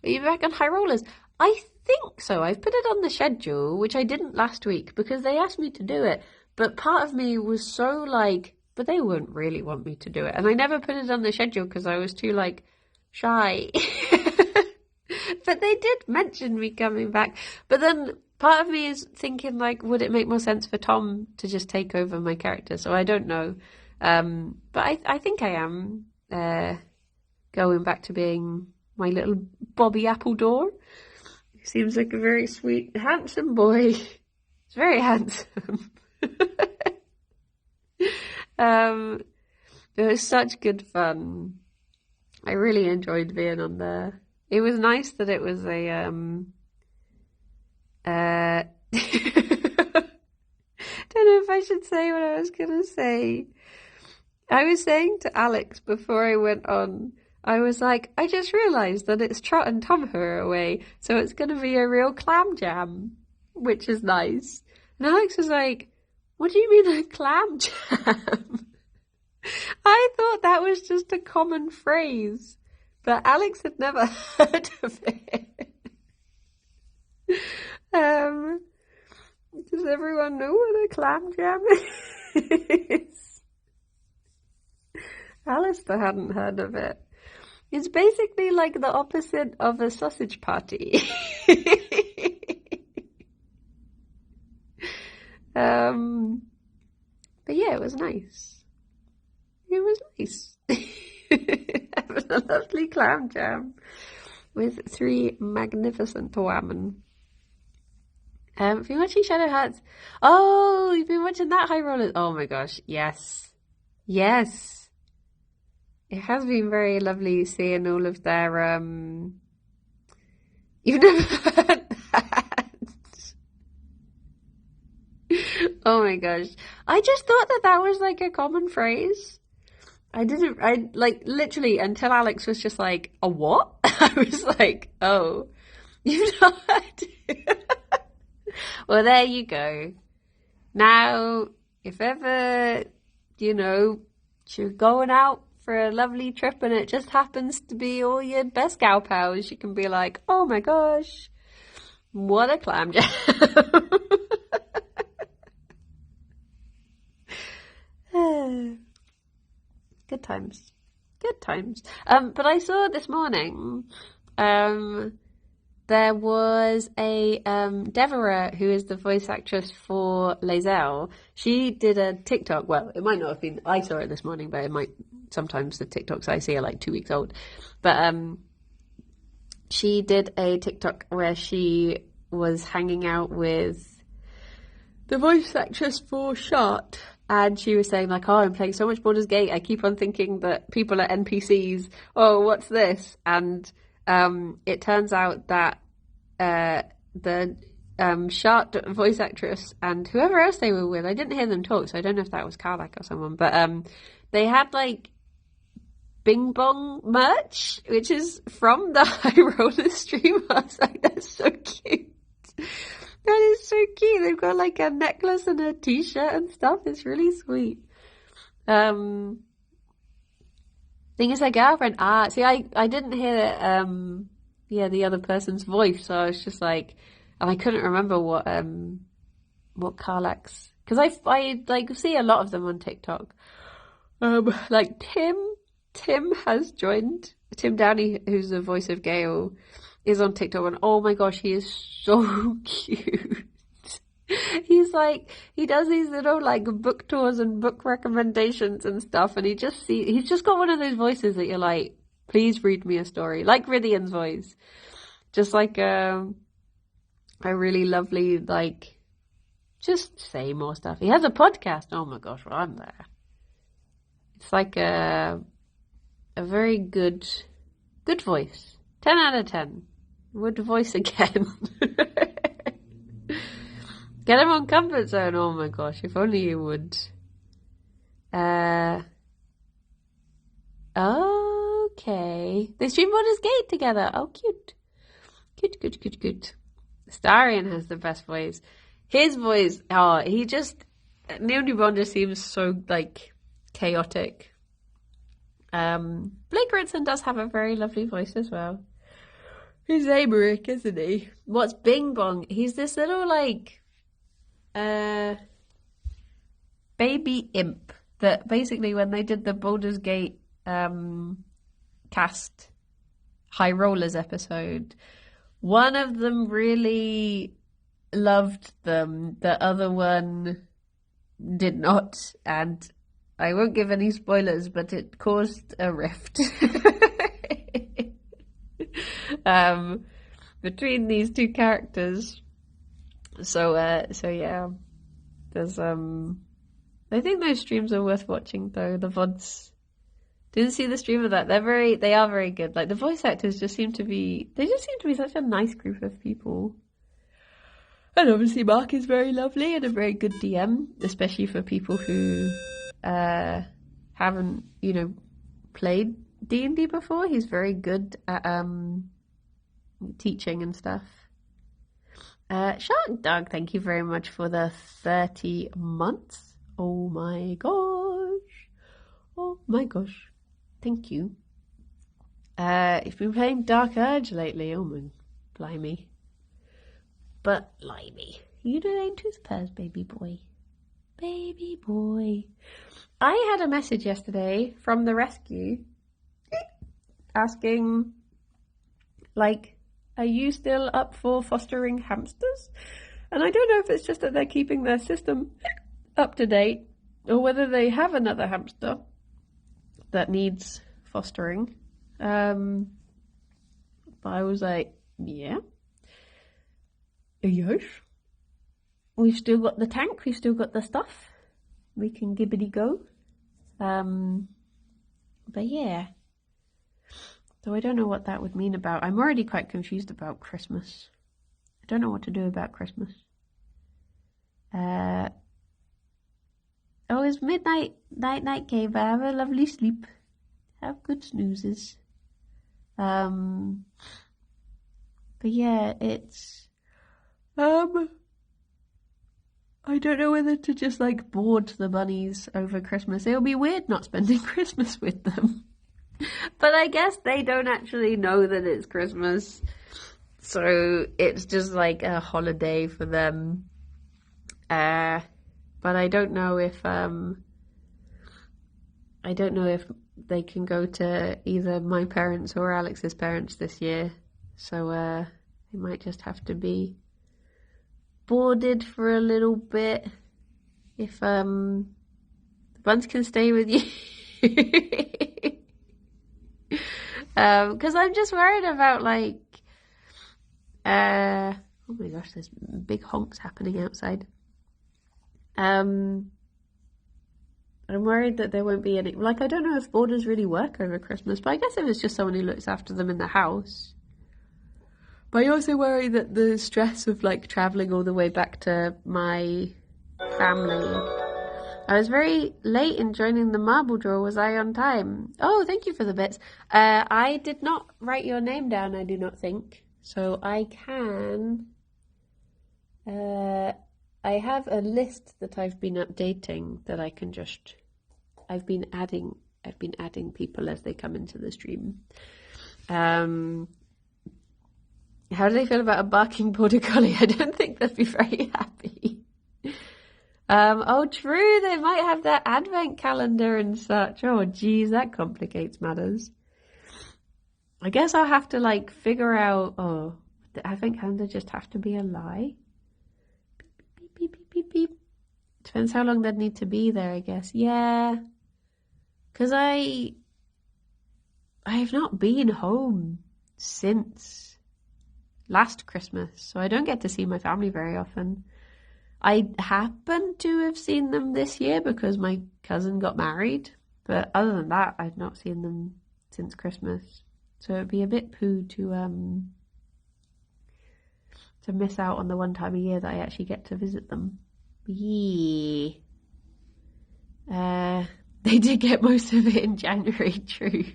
you back on high rollers? I think so. I've put it on the schedule, which I didn't last week because they asked me to do it. But part of me was so like, but they wouldn't really want me to do it. And I never put it on the schedule because I was too like shy. But they did mention me coming back. But then part of me is thinking like, would it make more sense for Tom to just take over my character? So I don't know. But I think I am going back to being my little Bobby Appledore. He seems like a very sweet, handsome boy. He's very handsome. It was such good fun. I really enjoyed being on there. It was nice that it was a don't know if I should say what I was gonna say. I was saying to Alex before I went on, I was like, I just realised that it's Trot and Tom who are away, so it's going to be a real clam jam, which is nice. And Alex was like, what do you mean a clam jam? I thought that was just a common phrase, but Alex had never heard of it. Does everyone know what a clam jam is? Alistair hadn't heard of it. It's basically like the opposite of a sausage party. But yeah, it was nice. It was nice. Having a lovely clam jam with 3 magnificent women. Have you been watching Shadow Hearts? Oh, you've been watching that, High Rollers? Oh my gosh, yes. Yes. It has been very lovely seeing all of their, you've never heard that? Oh my gosh. I just thought that was like a common phrase. I like literally until Alex was just like, a what? I was like, oh, you've not heard it. Well, there you go. Now, if ever, you're going out for a lovely trip and it just happens to be all your best gal pals, you can be like, oh my gosh, what a clam jam. Good times. Good times. But I saw this morning, there was a Deborah, who is the voice actress for Lae'zel. She did a TikTok. Well, it might not have been. I saw it this morning, but it might. Sometimes the TikToks I see are like 2 weeks old. But she did a TikTok where she was hanging out with the voice actress for Shart, and she was saying like, "Oh, I'm playing so much Baldur's Gate. I keep on thinking that people are NPCs. Oh, what's this?" And it turns out that the Shart voice actress and whoever else they were with, I didn't hear them talk, so I don't know if that was Karlak or someone, but they had like Bing Bong merch, which is from the High Roller stream. I was like, that's so cute. That is so cute. They've got like a necklace and a t-shirt and stuff. It's really sweet. Thing is, their girlfriend. See, I didn't hear the other person's voice, so I was just like, and I couldn't remember what Karlak's, because I like see a lot of them on TikTok. Like Tim has joined. Tim Downey, who's the voice of Gale, is on TikTok, and oh my gosh, he is so cute. He's like, he does these little like book tours and book recommendations and stuff, and he's just got one of those voices that you're like, please read me a story, like Rythian's voice, just like a really lovely, like, just say more stuff. He has a podcast. Oh my gosh, well, I'm there. It's like a very good voice. 10 out of 10. Would voice again. Get him on Comfort Zone. Oh my gosh, if only you would. Okay. They stream Baldur's Gate together. Oh, cute. Cute, cute, cute, cute. Starion has the best voice. His voice, he just... Neon Bond just seems so, like, chaotic. Blake Ritson does have a very lovely voice as well. He's Amaric, isn't he? What's Bing Bong? He's this little, like, baby imp that basically when they did the Baldur's Gate cast High Rollers episode, one of them really loved them, the other one did not, and I won't give any spoilers, but it caused a rift between these two characters. So yeah, there's I think those streams are worth watching though. The VODs. Didn't see the stream of that. They are very good. Like the voice actors just seem to be such a nice group of people. And obviously Mark is very lovely and a very good DM, especially for people who haven't, played D&D before. He's very good at teaching and stuff. Shark Dog, thank you very much for the 30 months. Oh my gosh. Oh my gosh. Thank you. You've been playing Dark Urge lately. Oh my blimey. But blimey. You doing tooth purrs, baby boy. Baby boy. I had a message yesterday from the rescue asking, like, are you still up for fostering hamsters? And I don't know if it's just that they're keeping their system up to date or whether they have another hamster that needs fostering. But I was like, yeah. Yes. We've still got the tank, we've still got the stuff. We can gibbity go. But yeah. So I don't know what that would mean about... I'm already quite confused about Christmas. I don't know what to do about Christmas. Oh, it's midnight. Night, Cave. Have a lovely sleep. Have good snoozes. But yeah, it's... I don't know whether to just, like, board the bunnies over Christmas. It'll be weird not spending Christmas with them. But I guess they don't actually know that it's Christmas. So it's just like a holiday for them. But I don't know if they can go to either my parents or Alex's parents this year. So they might just have to be boarded for a little bit. If the buns can stay with you. Because I'm just worried about, like, oh my gosh, there's big honks happening outside. I'm worried that there won't be any, like, I don't know if boarders really work over Christmas, but I guess if it's just someone who looks after them in the house. But I also worry that the stress of, like, travelling all the way back to my family. I was very late in joining the marble draw. Was I on time? Oh, thank you for the bits. I did not write your name down, I do not think. So I can... I have a list that I've been updating that I can just... I've been adding people as they come into the stream. How do they feel about a barking border collie? I don't think they'd be very happy. Oh, true, they might have their advent calendar and such. Oh, geez, that complicates matters. I guess I'll have to, like, figure out, oh, the advent calendar just have to be a lie? Beep, beep, beep, beep, beep. Depends how long they'd need to be there, I guess. Yeah. Because I have not been home since last Christmas, so I don't get to see my family very often. I happen to have seen them this year because my cousin got married, but other than that, I've not seen them since Christmas. So it'd be a bit poo to miss out on the one time a year that I actually get to visit them. Yeah. They did get most of it in January, true.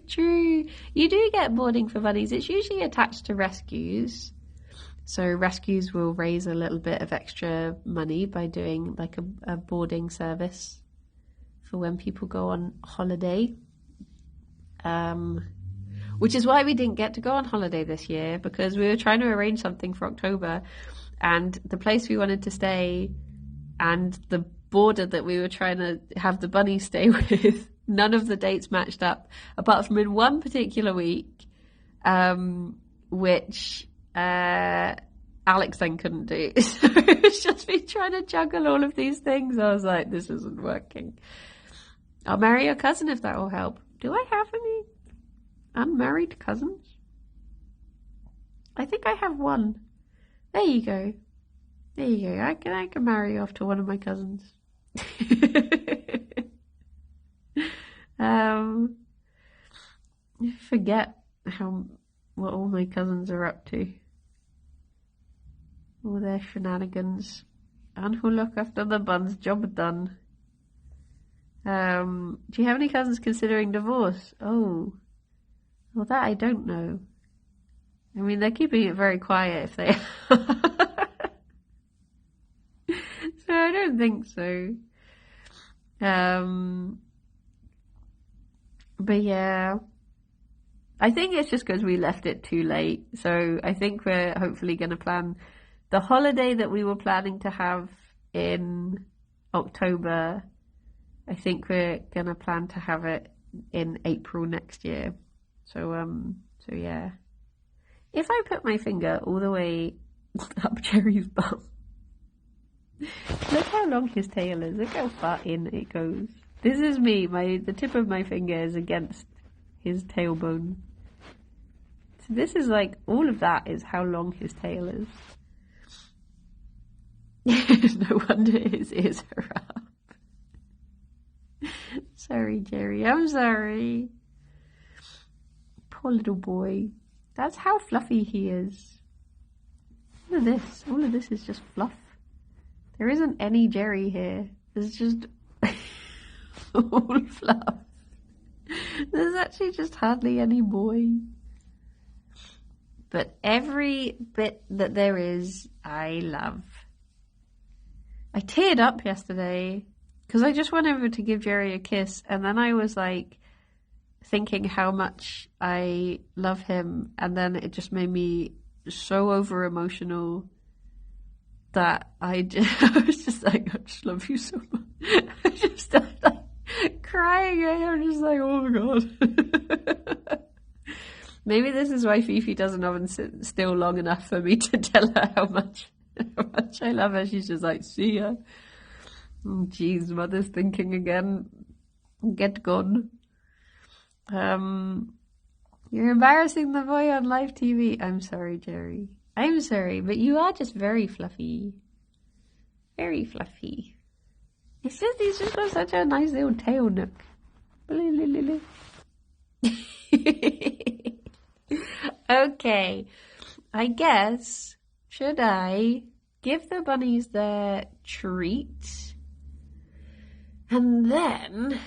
True. You do get boarding for bunnies. It's usually attached to rescues. So rescues will raise a little bit of extra money by doing like a boarding service for when people go on holiday. Which is why we didn't get to go on holiday this year, because we were trying to arrange something for October, and the place we wanted to stay and the boarder that we were trying to have the bunny stay with, none of the dates matched up, apart from in one particular week, which Alex then couldn't do. So it's just me trying to juggle all of these things. I was like, this isn't working. I'll marry your cousin if that will help. Do I have any unmarried cousins? I think I have one. There you go. There you go. I can marry you off to one of my cousins. I forget what all my cousins are up to. All their shenanigans. And who look after the buns, job done. Do you have any cousins considering divorce? Oh, well, that I don't know. I mean, they're keeping it very quiet if they are. So I don't think so. But yeah, I think it's just because we left it too late. So I think we're hopefully going to plan the holiday that we were planning to have in October. I think we're going to plan to have it in April next year. So yeah. If I put my finger all the way up Gerry's bum, look how long his tail is. Look how far in it goes. This is me. The tip of my finger is against his tailbone. So this is like, all of that is how long his tail is. No wonder his ears are up. Sorry, Gerry. I'm sorry. Poor little boy. That's how fluffy he is. Look at this. All of this is just fluff. There isn't any Gerry here. There's just all fluff. There's actually just hardly any boy. But every bit that there is, I love. I teared up yesterday because I just went over to give Gerry a kiss, and then I was like thinking how much I love him, and then it just made me so over emotional that I was just like, I just love you so much. I just started like crying, and I'm just like, oh my god. Maybe this is why Fifi doesn't often sit still long enough for me to tell her how much I love her. She's just like, see ya. Oh, jeez, mother's thinking again. Get gone. You're embarrassing the boy on live TV. I'm sorry, Gerry. I'm sorry, but you are just very fluffy. Very fluffy. It's just, he's just got such a nice little tail nook. Okay, I guess, should I give the bunnies their treat? And then,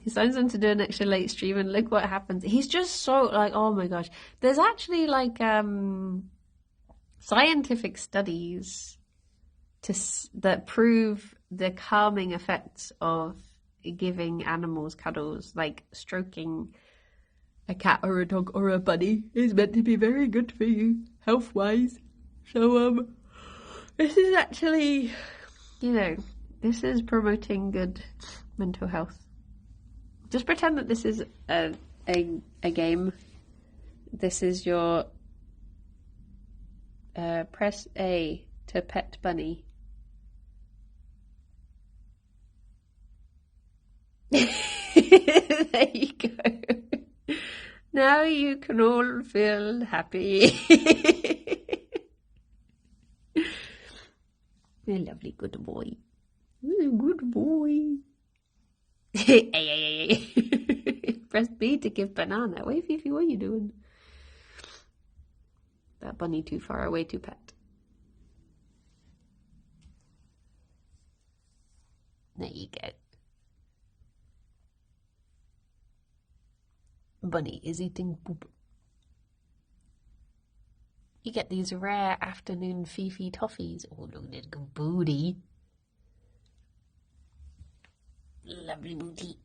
he signs on to do an extra late stream, and look what happens. He's just so like, oh my gosh. There's actually like scientific studies that prove the calming effects of giving animals cuddles, like stroking a cat or a dog or a bunny is meant to be very good for you health-wise. So this is actually, this is promoting good mental health. Just pretend that this is a game. This is your press A to pet bunny. There you go. Now you can all feel happy. A lovely good boy. Good boy. Hey. Press B to give banana. Wait, Fifi, what are you doing? That bunny too far away to pet. There you go. Bunny is eating poop. You get these rare afternoon Fifi toffees. Oh, look at this good booty. Lovely booty.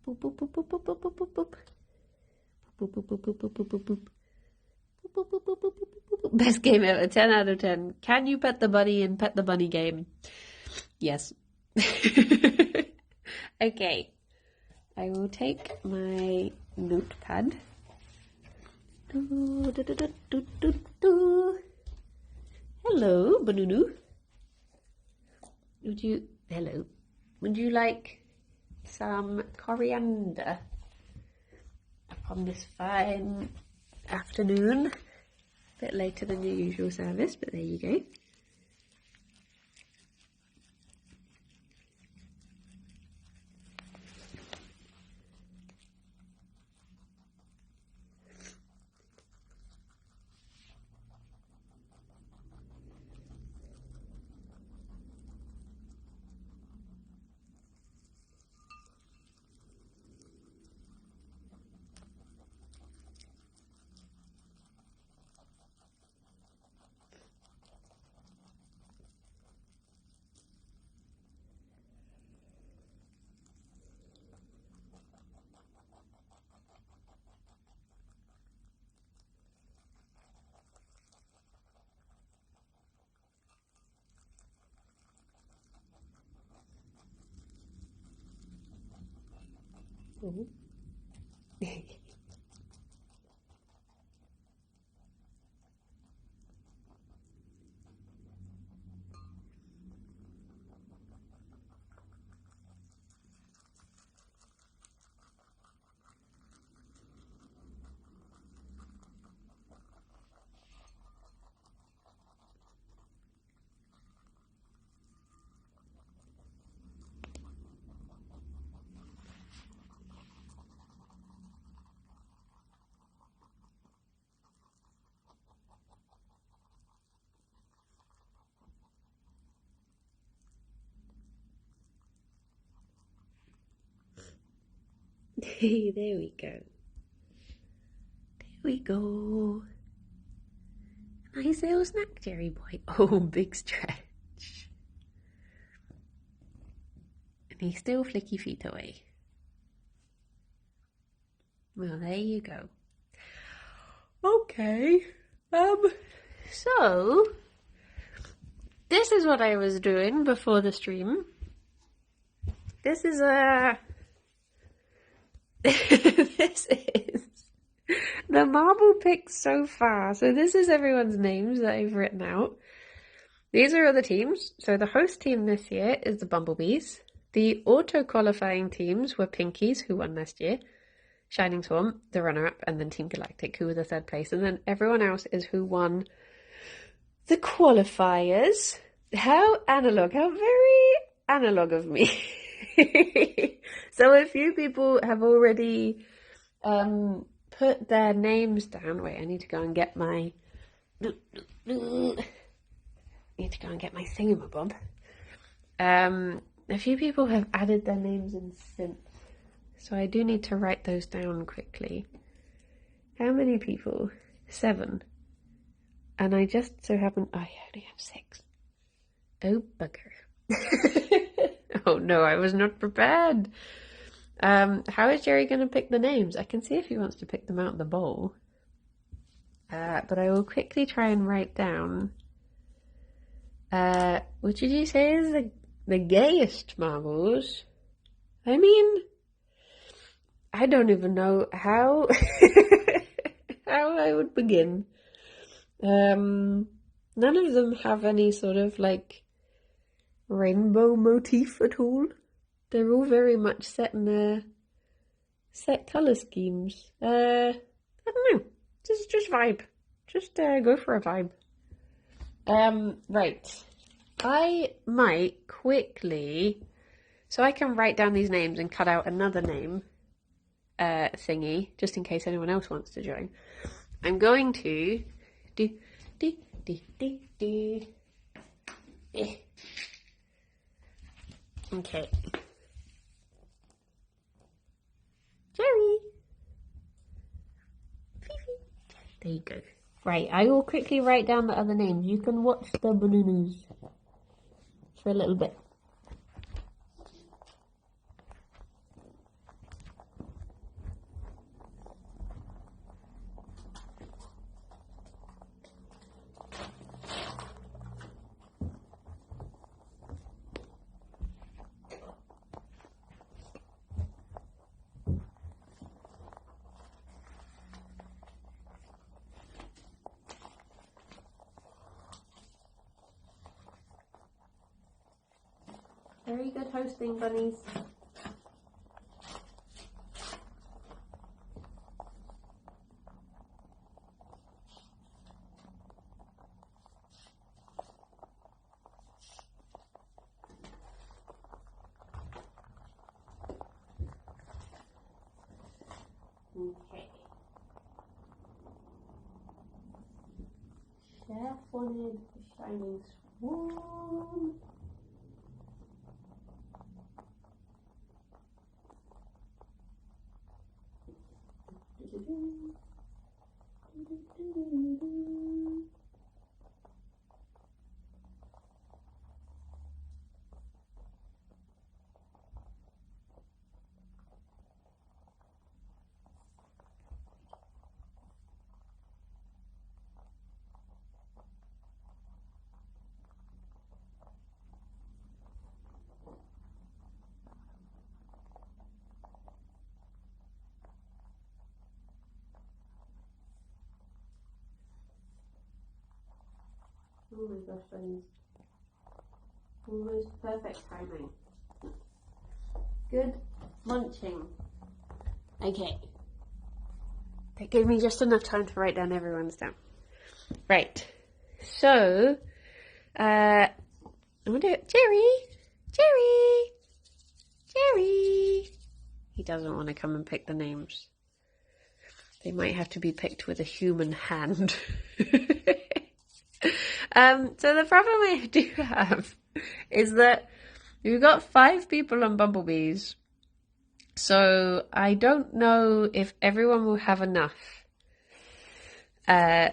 Boop, boop, boop, boop, boop, boop, boop, boop, boop. Boop, boop, boop, boop, boop, boop, boop, boop. Boop, boop, boop, boop, boop, boop, boop. Best game ever, 10 out of 10. Can you pet the bunny in Pet the Bunny game? Yes. Okay. I will take my notepad. Hello, Banunu. Would you like some coriander upon this fine afternoon? A bit later than your usual service, but there you go. Oh. There we go. There we go. Nice little snack, Gerry boy. Oh, big stretch. And he's still flicky feet away. Well, there you go. Okay. So this is what I was doing before the stream. This is this is the marble pick so far. So this is everyone's names that I've written out. These are other teams. So the host team this year is the Bumblebees. The auto-qualifying teams were Pinkies, who won last year, Shining Swarm, the runner-up, and then Team Galactic, who were the third place. And then everyone else is who won the qualifiers. How analog, how very analog of me. So a few people have already put their names down. Wait, I need to go and get my thingamabob. A few people have added their names in synth, so I do need to write those down quickly. How many people? 7. And I just so happen I only have 6. Oh bugger. Oh no, I was not prepared. How is Gerry going to pick the names? I can see if he wants to pick them out of the bowl. But I will quickly try and write down. What did you say is the gayest marbles? I mean, I don't even know how how I would begin. None of them have any sort of like rainbow motif at all. They're all very much set in their set colour schemes. I don't know. Just vibe. Just go for a vibe. Right. I might quickly, so I can write down these names and cut out another name thingy, just in case anyone else wants to join. I'm going to Okay. Gerry. There you go. Right, I will quickly write down the other names. You can watch the bananas for a little bit. Very good hosting, bunnies. Okay. Chef wanted the shining swan. Oh my gosh, bunnies. Almost perfect timing. Good munching. Okay. That gave me just enough time to write down everyone's down. Right. So, I'm gonna do it. Gerry. He doesn't want to come and pick the names. They might have to be picked with a human hand. So the problem I do have is that we've got 5 people on bumblebees. So I don't know if everyone will have enough. All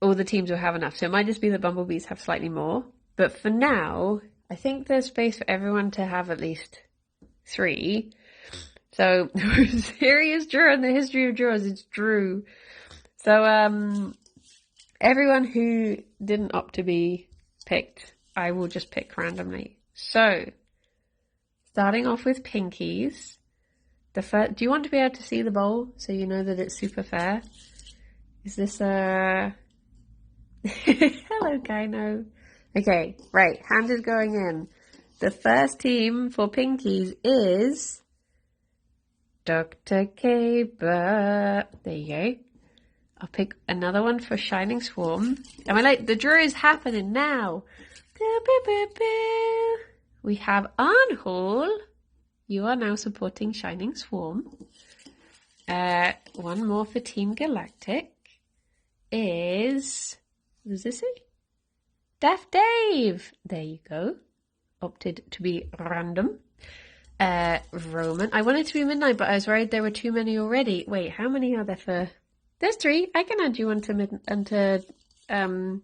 the teams will have enough. So it might just be the bumblebees have slightly more. But for now, I think there's space for everyone to have at least 3. So serious draw in the history of draws, it's Drew. So everyone who didn't opt to be picked, I will just pick randomly. So starting off with Pinkies. Do you want to be able to see the bowl so you know that it's super fair? Is this a... Hello, Kino. Okay, right. Hand is going in. The first team for Pinkies is Dr. Caber. There you go. I'll pick another one for Shining Swarm. Am I like, the draw is happening now. We have Arnhall. You are now supporting Shining Swarm. One more for Team Galactic is... Who's this? Daft Dave. There you go. Opted to be random. Roman. I wanted to be Midnight, but I was worried there were too many already. Wait, how many are there for... There's 3. I can add you onto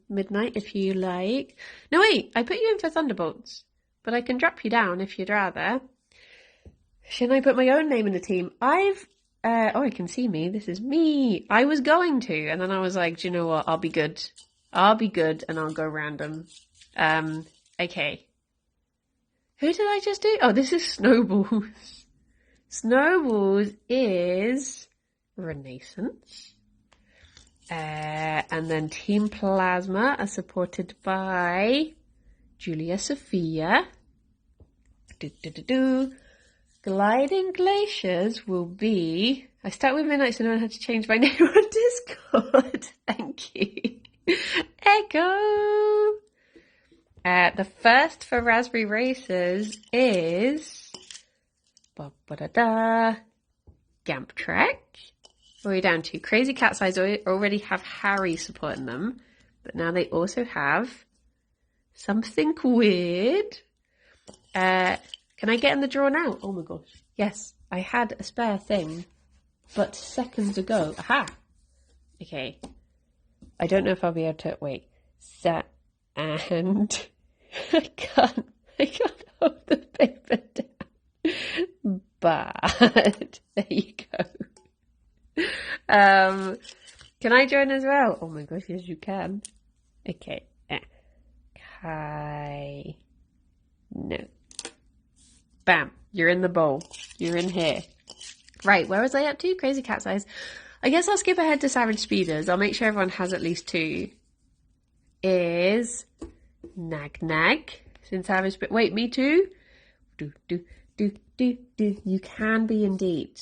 Midnight if you like. No, wait. I put you in for Thunderbolts. But I can drop you down if you'd rather. Shouldn't I put my own name in the team? Oh, I can see me. This is me. I was going to. And then I was like, do you know what? I'll be good. And I'll go random. Okay. Who did I just do? Oh, this is Snowballs. Snowballs is Renaissance. And then Team Plasma are supported by Julia Sophia. Gliding Glaciers will be... I start with Midnight so no one had to change my name on Discord. Thank you. Echo. The first for Raspberry Racers is... Gamp Trek. What are we down to? Crazy Cat's Eyes already have Harry supporting them. But now they also have Something weird. Can I get in the drawer now? Oh my gosh. Yes, I had a spare thing, but seconds ago. Aha! Okay. I don't know if I'll be able to, wait. And I can't hold the paper down. But there you go. Can I join as well? Oh my gosh, yes you can. Okay. No. Bam. You're in the bowl. You're in here. Right, where was I up to? Crazy Cat's Eyes. I guess I'll skip ahead to Savage Speeders. I'll make sure everyone has at least 2. Is Nag Nag. In Savage Speeders. Wait, me too? Do. You can be indeed.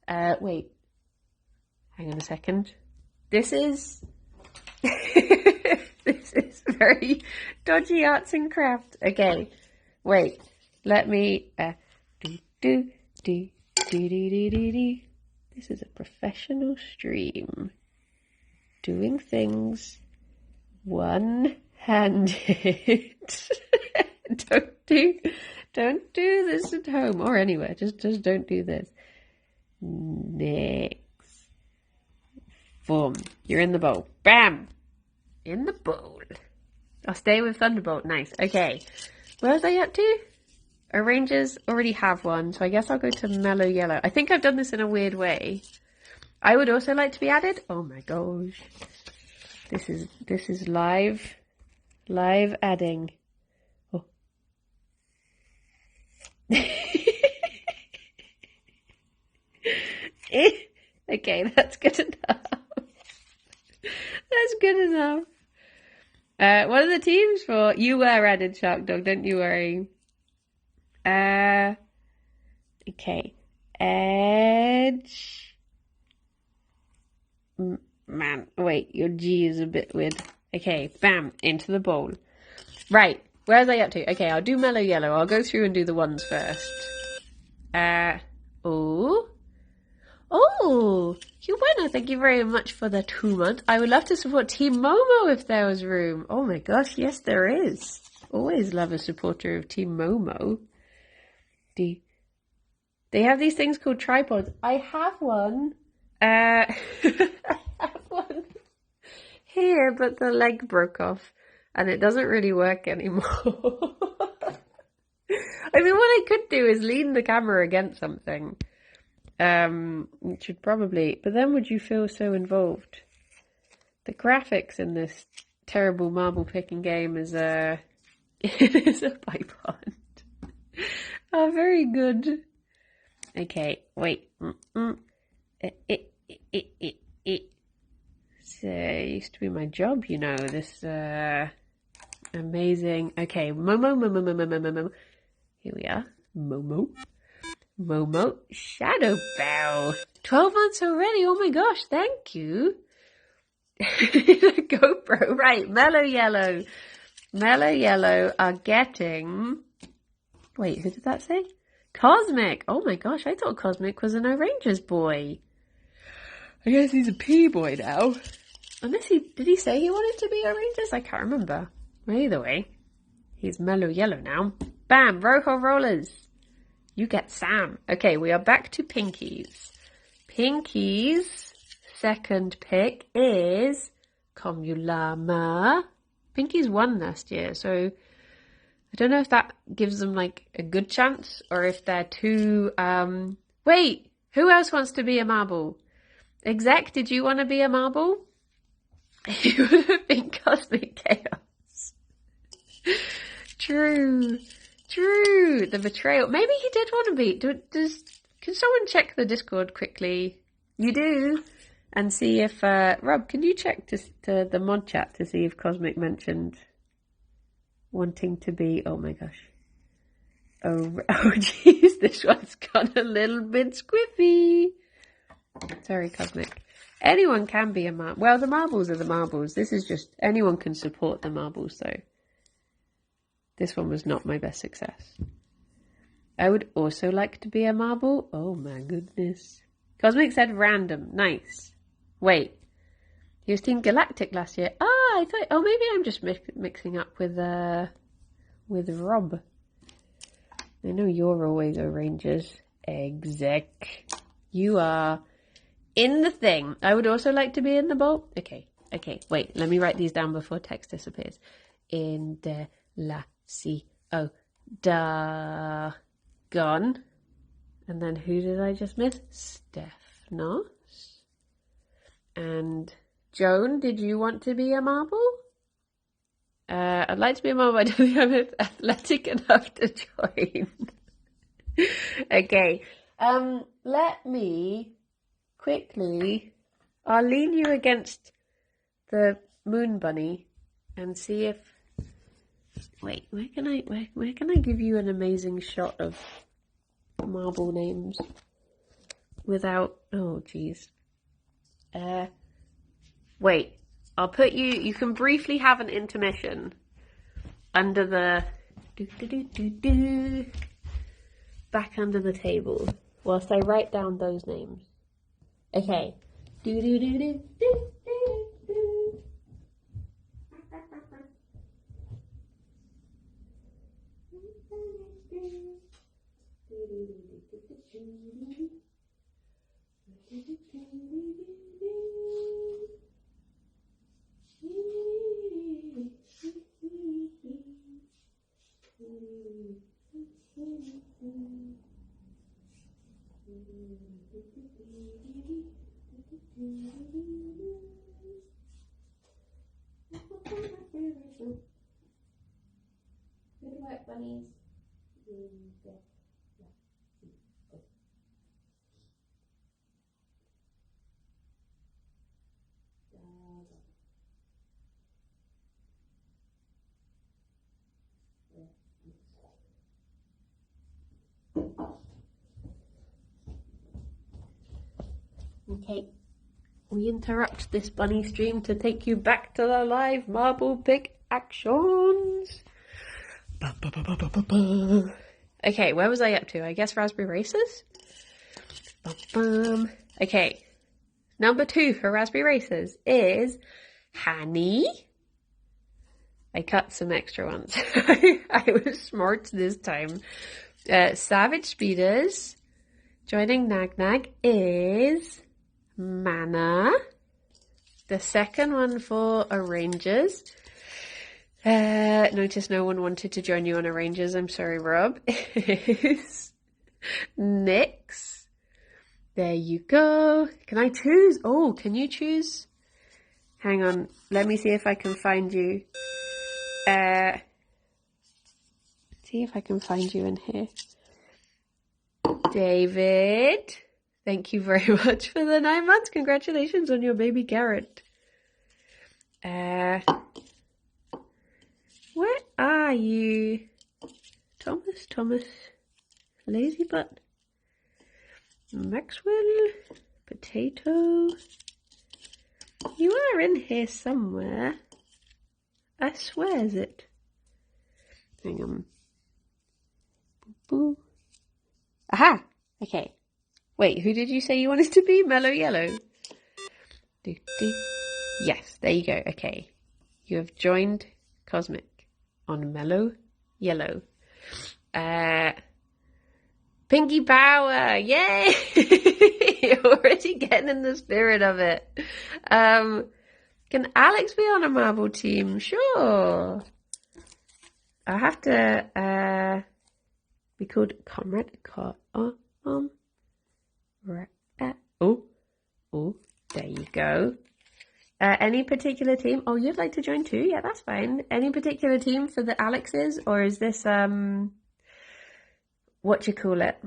Wait. Hang on a second. This is... this is very dodgy arts and craft. Okay. Wait. Let me... This is a professional stream. Doing things one-handed. Don't do this at home or anywhere. Just don't do this. Next. Boom. You're in the bowl. Bam! In the bowl. I'll stay with Thunderbolt. Nice. Okay. Where was I up to? Our Rangers already have one, so I guess I'll go to Mellow Yellow. I think I've done this in a weird way. I would also like to be added. Oh my gosh. This is live adding. Oh. Okay, that's good enough. That's good enough. What are the teams for? You were added, Shark Dog, don't you worry. Okay. Edge. Man, wait, your G is a bit weird. Okay, bam, into the bowl. Right, where was I up to? Okay, I'll do Mellow Yellow. I'll go through and do the ones first. Oh, Huwena, thank you very much for the 2 months. I would love to support Team Momo if there was room. Oh my gosh, yes there is. Always love a supporter of Team Momo. They have these things called tripods. I have one. I have one here, but the leg broke off and it doesn't really work anymore. I mean, what I could do is lean the camera against something. It should probably, but then would you feel so involved? The graphics in this terrible marble picking game is a pipe pond. Oh, very good. Okay, wait. So, it used to be my job, you know, this amazing. Okay, Momo. Here we are. Momo. Shadow Bow. 12 months already. Oh my gosh, thank you. GoPro. Right, Mellow Yellow are getting... Wait, who did that say? Cosmic. Oh my gosh, I thought Cosmic was an O'Rangers boy. I guess he's a P boy now. Unless did he say he wanted to be O'Rangers? I can't remember. Well, either way, he's Mellow Yellow now. Bam, Rojo Rollers. You get Sam. Okay, we are back to Pinky's. Pinky's second pick is Comulama. Pinky's won last year, so I don't know if that gives them like a good chance or if they're too... Wait, who else wants to be a marble? Exec, did you want to be a marble? You would have been Cosmic Chaos. True. The betrayal. Maybe he did want to be. Can someone check the Discord quickly? You do. And see if... Rob, can you check to the mod chat to see if Cosmic mentioned wanting to be... Oh my gosh. Oh jeez, this one's got a little bit squiffy. Sorry, Cosmic. Anyone can be a marble. Well, the marbles are the marbles. This is just... Anyone can support the marbles, though. This one was not my best success. I would also like to be a marble. Oh my goodness. Cosmic said random. Nice. Wait. He was Team Galactic last year. Ah, I thought, oh, maybe I'm just mixing up with Rob. I know you're always arrangers. Exec. You are in the thing. I would also like to be in the bowl. Okay, wait, let me write these down before text disappears. In de la si o da gone. And then who did I just miss? Stephanos. And Joan, did you want to be a marble? I'd like to be a marble. I don't think I'm athletic enough to join. Okay. Let me quickly, I'll lean you against the moon bunny and see if, wait, where can I give you an amazing shot of marble names without, oh geez. Wait, I'll put you can briefly have an intermission under the, back under the table whilst I write down those names. Okay. Good work, bunnies. Okay, we interrupt this bunny stream to take you back to the live marble pick actions. Okay, where was I up to? I guess raspberry races? Okay, number 2 for raspberry races is Hanny. I cut some extra ones. I was smart this time. Savage Speeders. Joining Nag Nag is Mana. The second one for Arrangers. Notice no one wanted to join you on Arrangers. I'm sorry, Rob. Is Nyx. There you go. Can I choose? Oh, can you choose? Hang on. Let me see if I can find you. See if I can find you in here. David. Thank you very much for the 9 months. Congratulations on your baby Garrett. Where are you? Thomas. Lazy Butt. Maxwell. Potato. You are in here somewhere. I swear it. Hang on. Boo. Aha! Okay. Wait, who did you say you wanted to be? Mellow Yellow. Yes, there you go. Okay. You have joined Cosmic on Mellow Yellow. Pinky Power! Yay! You're already getting in the spirit of it. Can Alex be on a marble team? Sure. I have to be called Comrade Oh, there you go. Any particular team? Oh, you'd like to join too? Yeah, that's fine. Any particular team for the Alexes, or is this what you call it?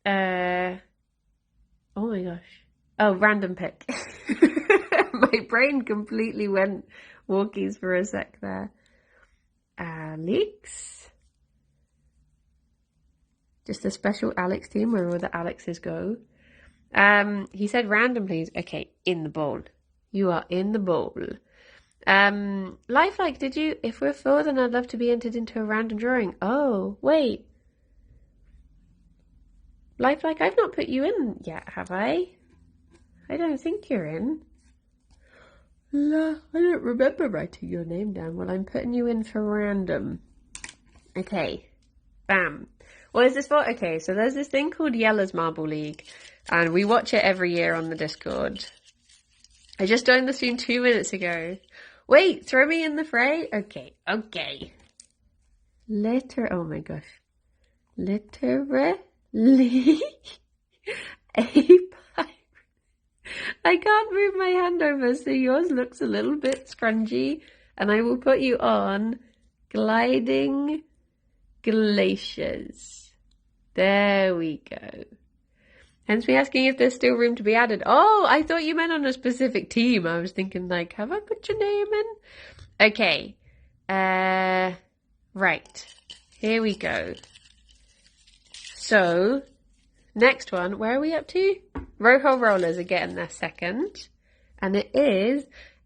Oh my gosh. Oh, random pick. My brain completely went walkies for a sec there. Alex. Just a special Alex team where all the Alexes go. He said random, please. Okay, in the bowl. You are in the bowl. Lifelike, did you? If we're 4, then I'd love to be entered into a random drawing. Oh, wait. Lifelike, I've not put you in yet, have I? I don't think you're in. La, I don't remember writing your name down. Well, I'm putting you in for random. Okay. Bam. What is this for? Okay, so there's this thing called Yella's Marble League, and we watch it every year on the Discord. I just joined the stream 2 minutes ago. Wait, throw me in the fray? Okay. Oh my gosh. Literally a pirate. I can't move my hand over, so yours looks a little bit scrungy, and I will put you on gliding glaciers. There we go. Hence me asking if there's still room to be added. Oh, I thought you meant on a specific team. I was thinking like, have I put your name in? Okay. Right. Here we go. So, next one. Where are we up to? Rojo Rollers are getting their second. And it is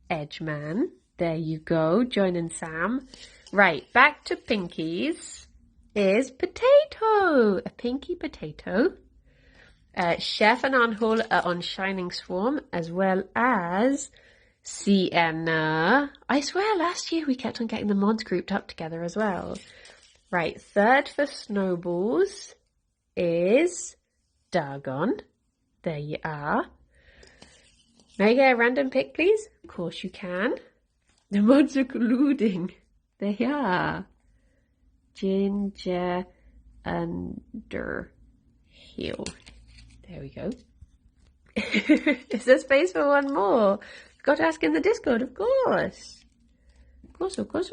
Edgeman. There you go. Joining Sam. Right. Back to Pinkies is Potato. A Pinky Potato. Chef and Anhol are on Shining Swarm, as well as Sienna. I swear last year we kept on getting the mods grouped up together as well. Right, third for Snowballs is Dargon. There you are. May I get a random pick, please? Of course you can. The mods are colluding. There you are. Ginger Underhill. There we go. Is there space for one more? Got to ask in the Discord, of course. Of course.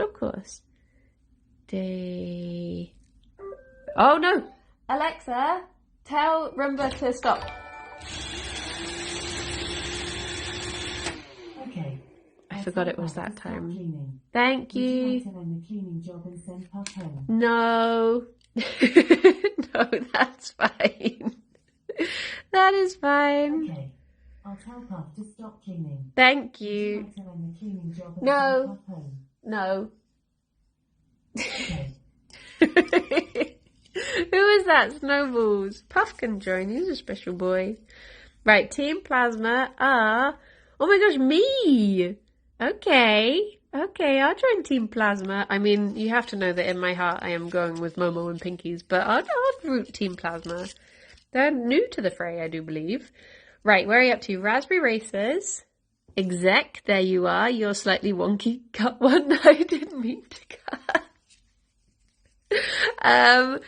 Oh no! Alexa, tell Roomba to stop. Okay. I forgot it was that time. Thank you. No. No, that's fine. That is fine. Okay. I'll tell Puff to stop cleaning. Thank you. No. Okay. Who is that? Snowballs. Puff can join. He's a special boy. Right, Team Plasma are... Oh my gosh, me! Okay, I'll join Team Plasma. I mean, you have to know that in my heart I am going with Momo and Pinkies, but I'll root Team Plasma. They're new to the fray, I do believe. Right, where are you up to? Raspberry Racers. Exec, there you are. You're slightly wonky. Cut one. I didn't mean to cut.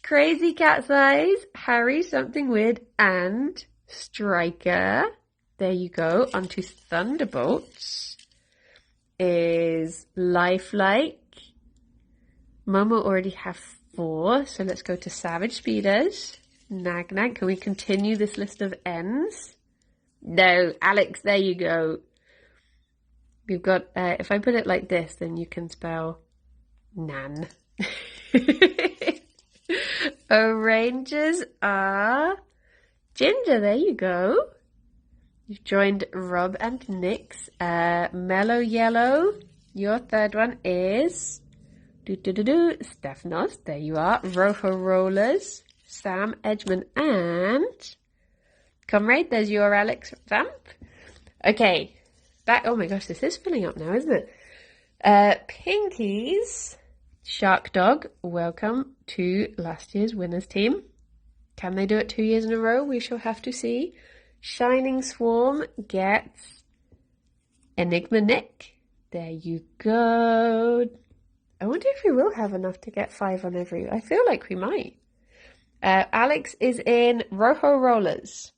Crazy Cat's Eyes, Harry Something Weird, and Striker. There you go. Onto Thunderbolts is Lifelike. Momo already have 4, so let's go to Savage Speeders. Nag. Can we continue this list of N's? No, Alex, there you go. We've got, if I put it like this, then you can spell Nan. Rangers are Ginger, there you go. You've joined Rob and Nix. Mellow Yellow, your third one is Stephanos, there you are. Rojo Rollers, Sam, Edgeman, and Comrade, there's your Alex Vamp. Okay, back. Oh my gosh, this is filling up now, isn't it? Pinkies, Shark Dog, welcome to last year's winners team. Can they do it 2 years in a row? We shall have to see. Shining Swarm gets Enigma Nick. There you go. I wonder if we will have enough to get 5 on every. I feel like we might. Alex is in Rojo Rollers.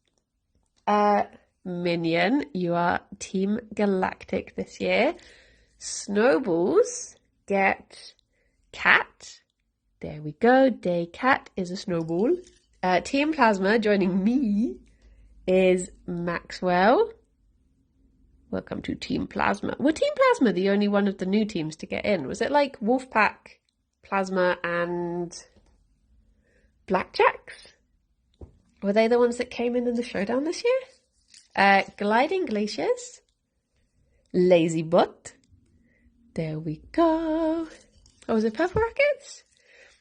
Minion, you are Team Galactic this year. Snowballs get Cat. There we go. Day Cat is a snowball. Team Plasma joining me is Maxwell. Welcome to Team Plasma. Were Team Plasma the only one of the new teams to get in? Was it like Wolfpack, Plasma, and Blackjacks? Were they the ones that came in the showdown this year? Gliding Glaciers. Lazy Butt. There we go. Oh, was it Purple Rockets?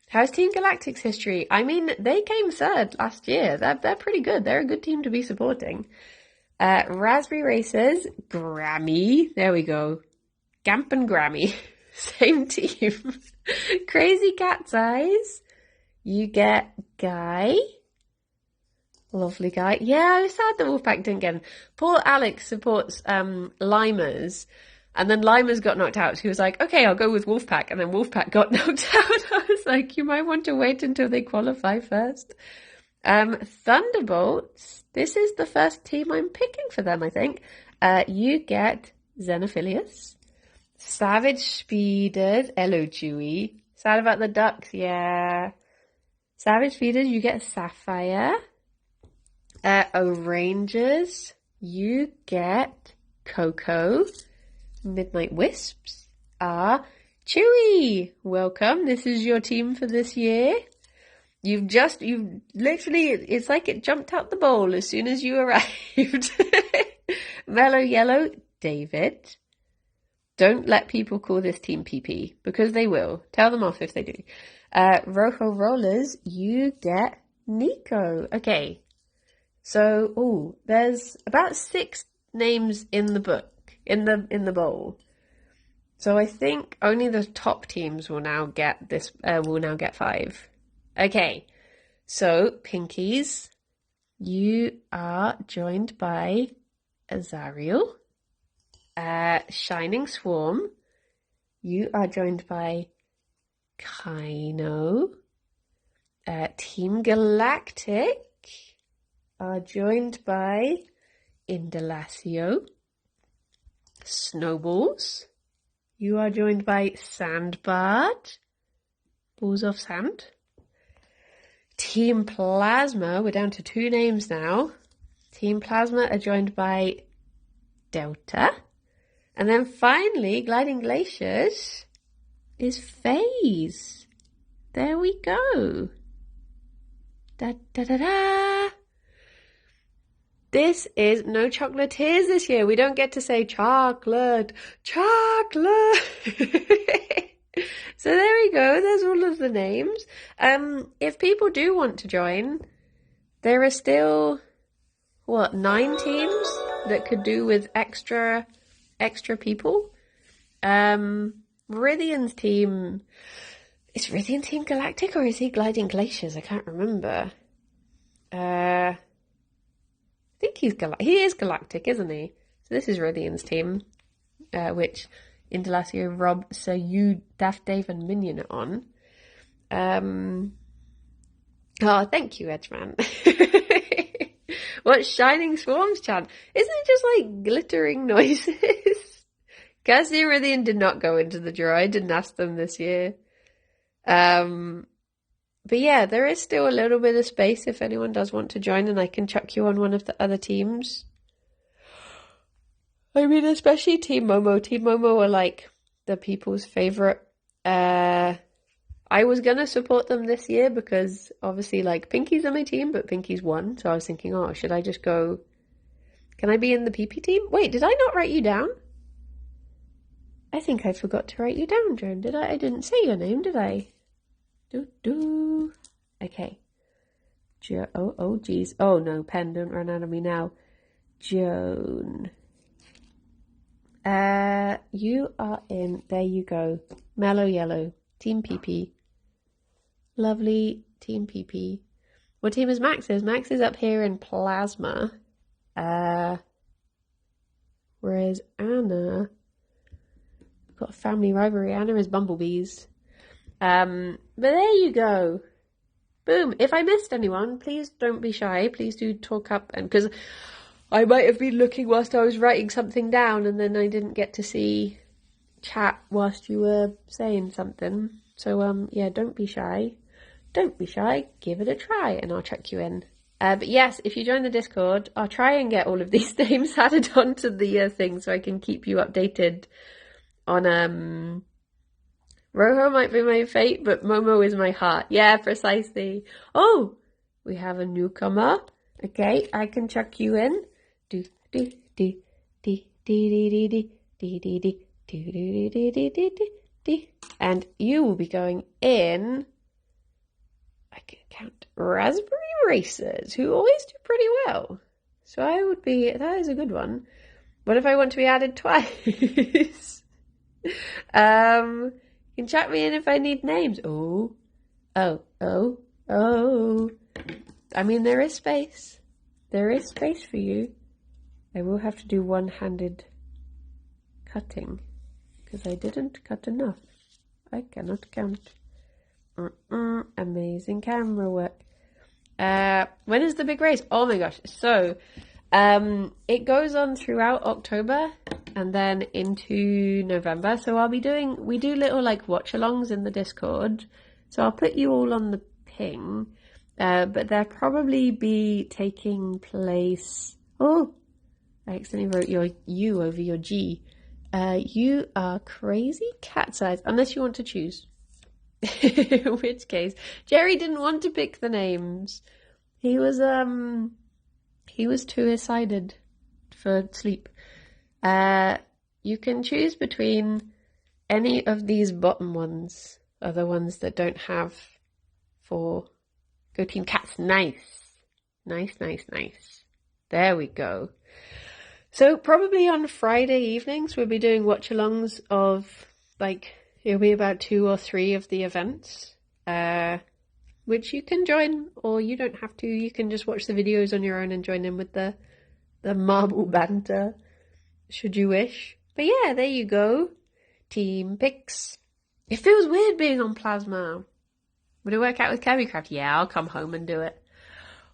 How's Team Galactic's history? I mean, they came third last year. They're pretty good. They're a good team to be supporting. Raspberry Racers, Grammy. There we go. Gamp and Grammy. Same team. Crazy Cat's Eyes. You get Guy. Lovely Guy. Yeah, I was sad the Wolfpack didn't get him. Poor Alex supports Limers. And then Limers got knocked out. So he was like, okay, I'll go with Wolfpack. And then Wolfpack got knocked out. I was like, you might want to wait until they qualify first. Thunderbolts. This is the first team I'm picking for them, I think. You get Xenophilius. Savage Speeders. Hello, Chewy. Sad about the ducks, yeah. Savage Speeders, you get Sapphire. O'Rangers, you get Coco. Midnight Wisps are Chewy. Welcome. This is your team for this year. You've literally, it's like it jumped out the bowl as soon as you arrived. Mellow Yellow, David. Don't let people call this team PP, because they will. Tell them off if they do. Rojo Rollers, you get Nico. Okay. So, there's about 6 names in the book, in the bowl. So I think only the top teams will now get this, will now get 5. Okay. So, Pinkies, you are joined by Azariel. Shining Swarm, you are joined by Kaino. Team Galactic are joined by Indalacio. Snowballs, you are joined by Sandbard. Balls of sand. Team Plasma, we're down to 2 names now. Team Plasma are joined by Delta. And then finally, Gliding Glaciers is FaZe. There we go. Da da da da. This is no chocolatiers this year. We don't get to say chocolate. So there we go. There's all of the names. If people do want to join, there are still, 9 teams that could do with extra people. Viridian's team, is Viridian Team Galactic or is he Gliding Glaciers? I can't remember. I think he is Galactic, isn't he? So this is Viridian's team, which Indalacio, Rob, Sir You, Daft Dave and Minion are on. Oh, thank you, Edgeman. What Shining Swarms chant? Isn't it just like glittering noises? Cosy and Viridian did not go into the draw. I didn't ask them this year. But yeah, there is still a little bit of space if anyone does want to join, and I can chuck you on one of the other teams. I mean, especially Team Momo. Team Momo are like the people's favourite. I was going to support them this year because obviously like Pinky's on my team, but Pinky's won. So I was thinking, should I just go? Can I be in the PP team? Wait, did I not write you down? I think I forgot to write you down, Joan. Did I? I didn't say your name, did I? Okay. Oh, geez. Oh, no, pen, don't run out of me now. Joan. You are in. There you go. Mellow Yellow. Team PP. Lovely Team PP. What team is Max's? Max is up here in Plasma. Whereas Anna... got a family rivalry. Anna is Bumblebees. But there you go. Boom. If I missed anyone, please don't be shy. Please do talk up, and because I might have been looking whilst I was writing something down and then I didn't get to see chat whilst you were saying something. So yeah, don't be shy. Don't be shy. Give it a try and I'll check you in. But yes, if you join the Discord, I'll try and get all of these names added onto the thing so I can keep you updated on Rojo might be my fate, but Momo is my heart. Yeah, precisely. Oh, we have a newcomer. Okay, I can chuck you in. And you will be going in, I can count, Raspberry Racers, who always do pretty well. So that is a good one. What if I want to be added twice? You can chat me in if I need names. Oh. I mean, there is space. There is space for you. I will have to do one-handed cutting because I didn't cut enough. I cannot count. Amazing camera work. When is the big race? Oh my gosh. So, it goes on throughout October and then into November. So we do little like watch-alongs in the Discord. So I'll put you all on the ping. But they'll probably be taking place... Oh, I accidentally wrote your U over your G. You are crazy cat size, unless you want to choose. In which case, Gerry didn't want to pick the names. He was too excited for sleep. You can choose between any of these bottom ones, are the ones that don't have for... Go Team Cats. Nice. There we go. So probably on Friday evenings we'll be doing watch-alongs of, like, it'll be about 2 or 3 of the events, which you can join, or you don't have to. You can just watch the videos on your own and join in with the marble banter, should you wish. But yeah, there you go. Team picks. It feels weird being on Plasma. Would it work out with Cabbycraft? Yeah, I'll come home and do it.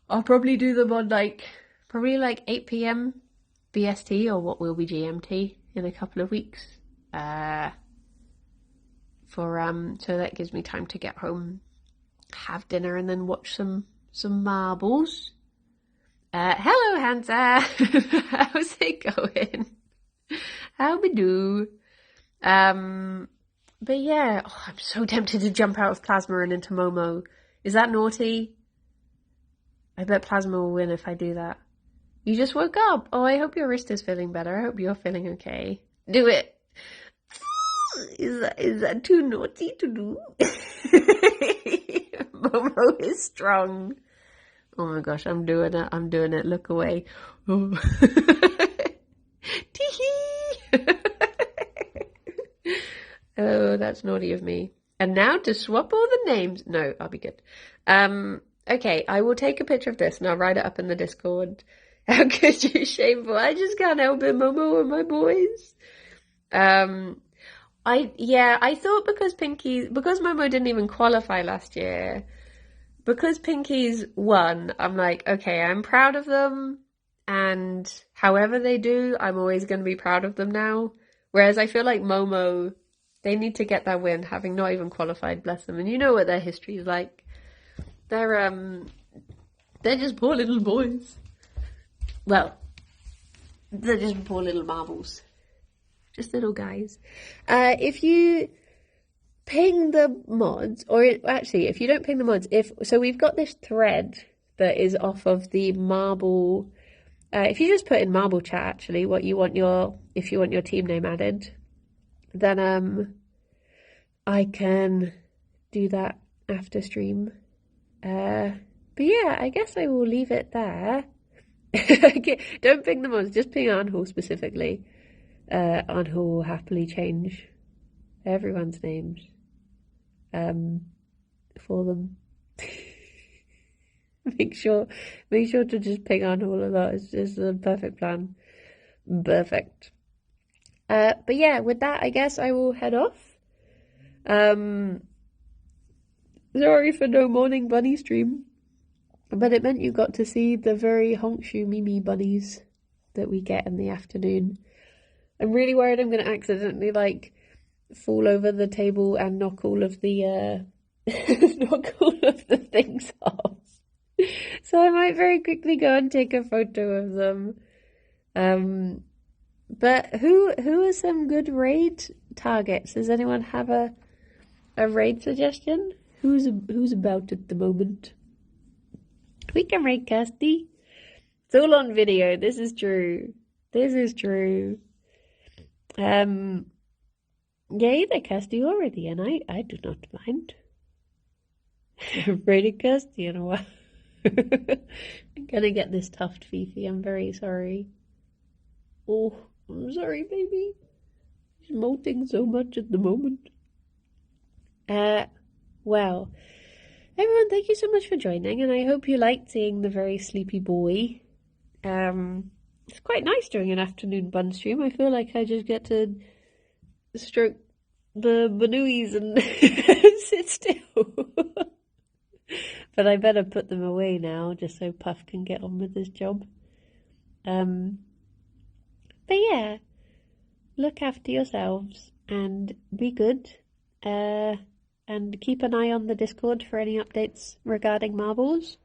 I'll probably do them on probably 8 p.m. BST, or what will be GMT, in a couple of weeks. So that gives me time to get home, have dinner, and then watch some marbles. Hello, Hansa. How's it going? How we do? But yeah, I'm so tempted to jump out of Plasma and into Momo. Is that naughty? I bet Plasma will win if I do that. You just woke up. Oh, I hope your wrist is feeling better. I hope you're feeling okay. Do it. Is that too naughty to do? Momo is strong. Oh my gosh, I'm doing it. Look away. Oh. Tee-hee. Oh, that's naughty of me. And now to swap all the names. No, I'll be good. Okay, I will take a picture of this and I'll write it up in the Discord. How could you, shameful? I just can't help it, Momo and my boys. I thought because Momo didn't even qualify last year, because Pinkies won, I'm like, okay, I'm proud of them, and however they do, I'm always going to be proud of them now. Whereas I feel like Momo, they need to get that win, having not even qualified, bless them. And you know what their history is like. They're just poor little boys. Well, they're just poor little marbles. Just little guys. If you ping the mods, or actually, if you don't ping the mods, so we've got this thread that is off of the marble. If you just put in marble chat, actually, if you want your team name added, then I can do that after stream. But yeah, I guess I will leave it there. Don't ping the mods, just ping Arnhall specifically. Arnhall will happily change everyone's names for them. Make sure to just ping Arnhall a lot. It's a perfect plan. Perfect. But yeah, with that, I guess I will head off. Sorry for no morning bunny stream, but it meant you got to see the very honkshoe Mimi bunnies that we get in the afternoon. I'm really worried I'm going to accidentally fall over the table and knock all of the things off. So I might very quickly go and take a photo of them. But who are some good raid targets? Does anyone have a raid suggestion? Who's about at the moment? We can raid Kirsty. It's all on video. This is true. Yay, the Kirsty already, and I do not mind. I've raided Kirsty in a while. I'm gonna get this tuft, Fifi. I'm very sorry. Oh, I'm sorry, baby. He's molting so much at the moment. Well, everyone, thank you so much for joining, and I hope you liked seeing the very sleepy boy. It's quite nice doing an afternoon bun stream. I feel like I just get to stroke the Banooies and sit still. But I better put them away now, just so Puff can get on with his job. But yeah, look after yourselves and be good. And keep an eye on the Discord for any updates regarding marbles.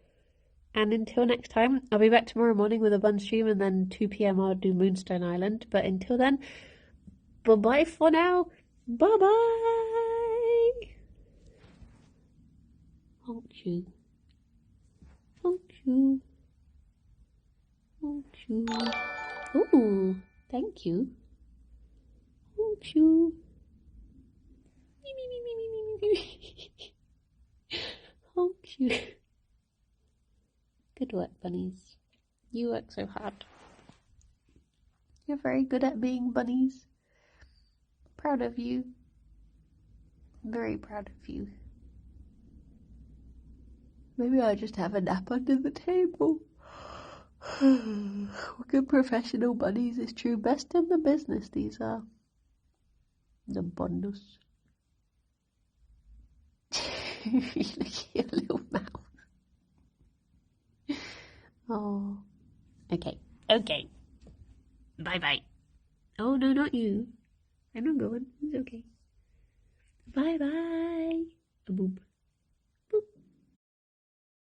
And until next time, I'll be back tomorrow morning with a bun stream, and then 2 p.m. I'll do Moonstone Island. But until then, bye-bye for now. Bye-bye. Thank you. Thank you. Thank you. Ooh, thank you. Thank you. Thank you. Good work, bunnies. You work so hard. You're very good at being bunnies. Proud of you. Very proud of you. Maybe I'll just have a nap under the table. Good professional bunnies, it's true. Best in the business, these are. The bundles. Look at your little mouth. Oh. Okay. Bye-bye. Oh, no, not you. I'm not going. It's okay. Bye-bye. A boop.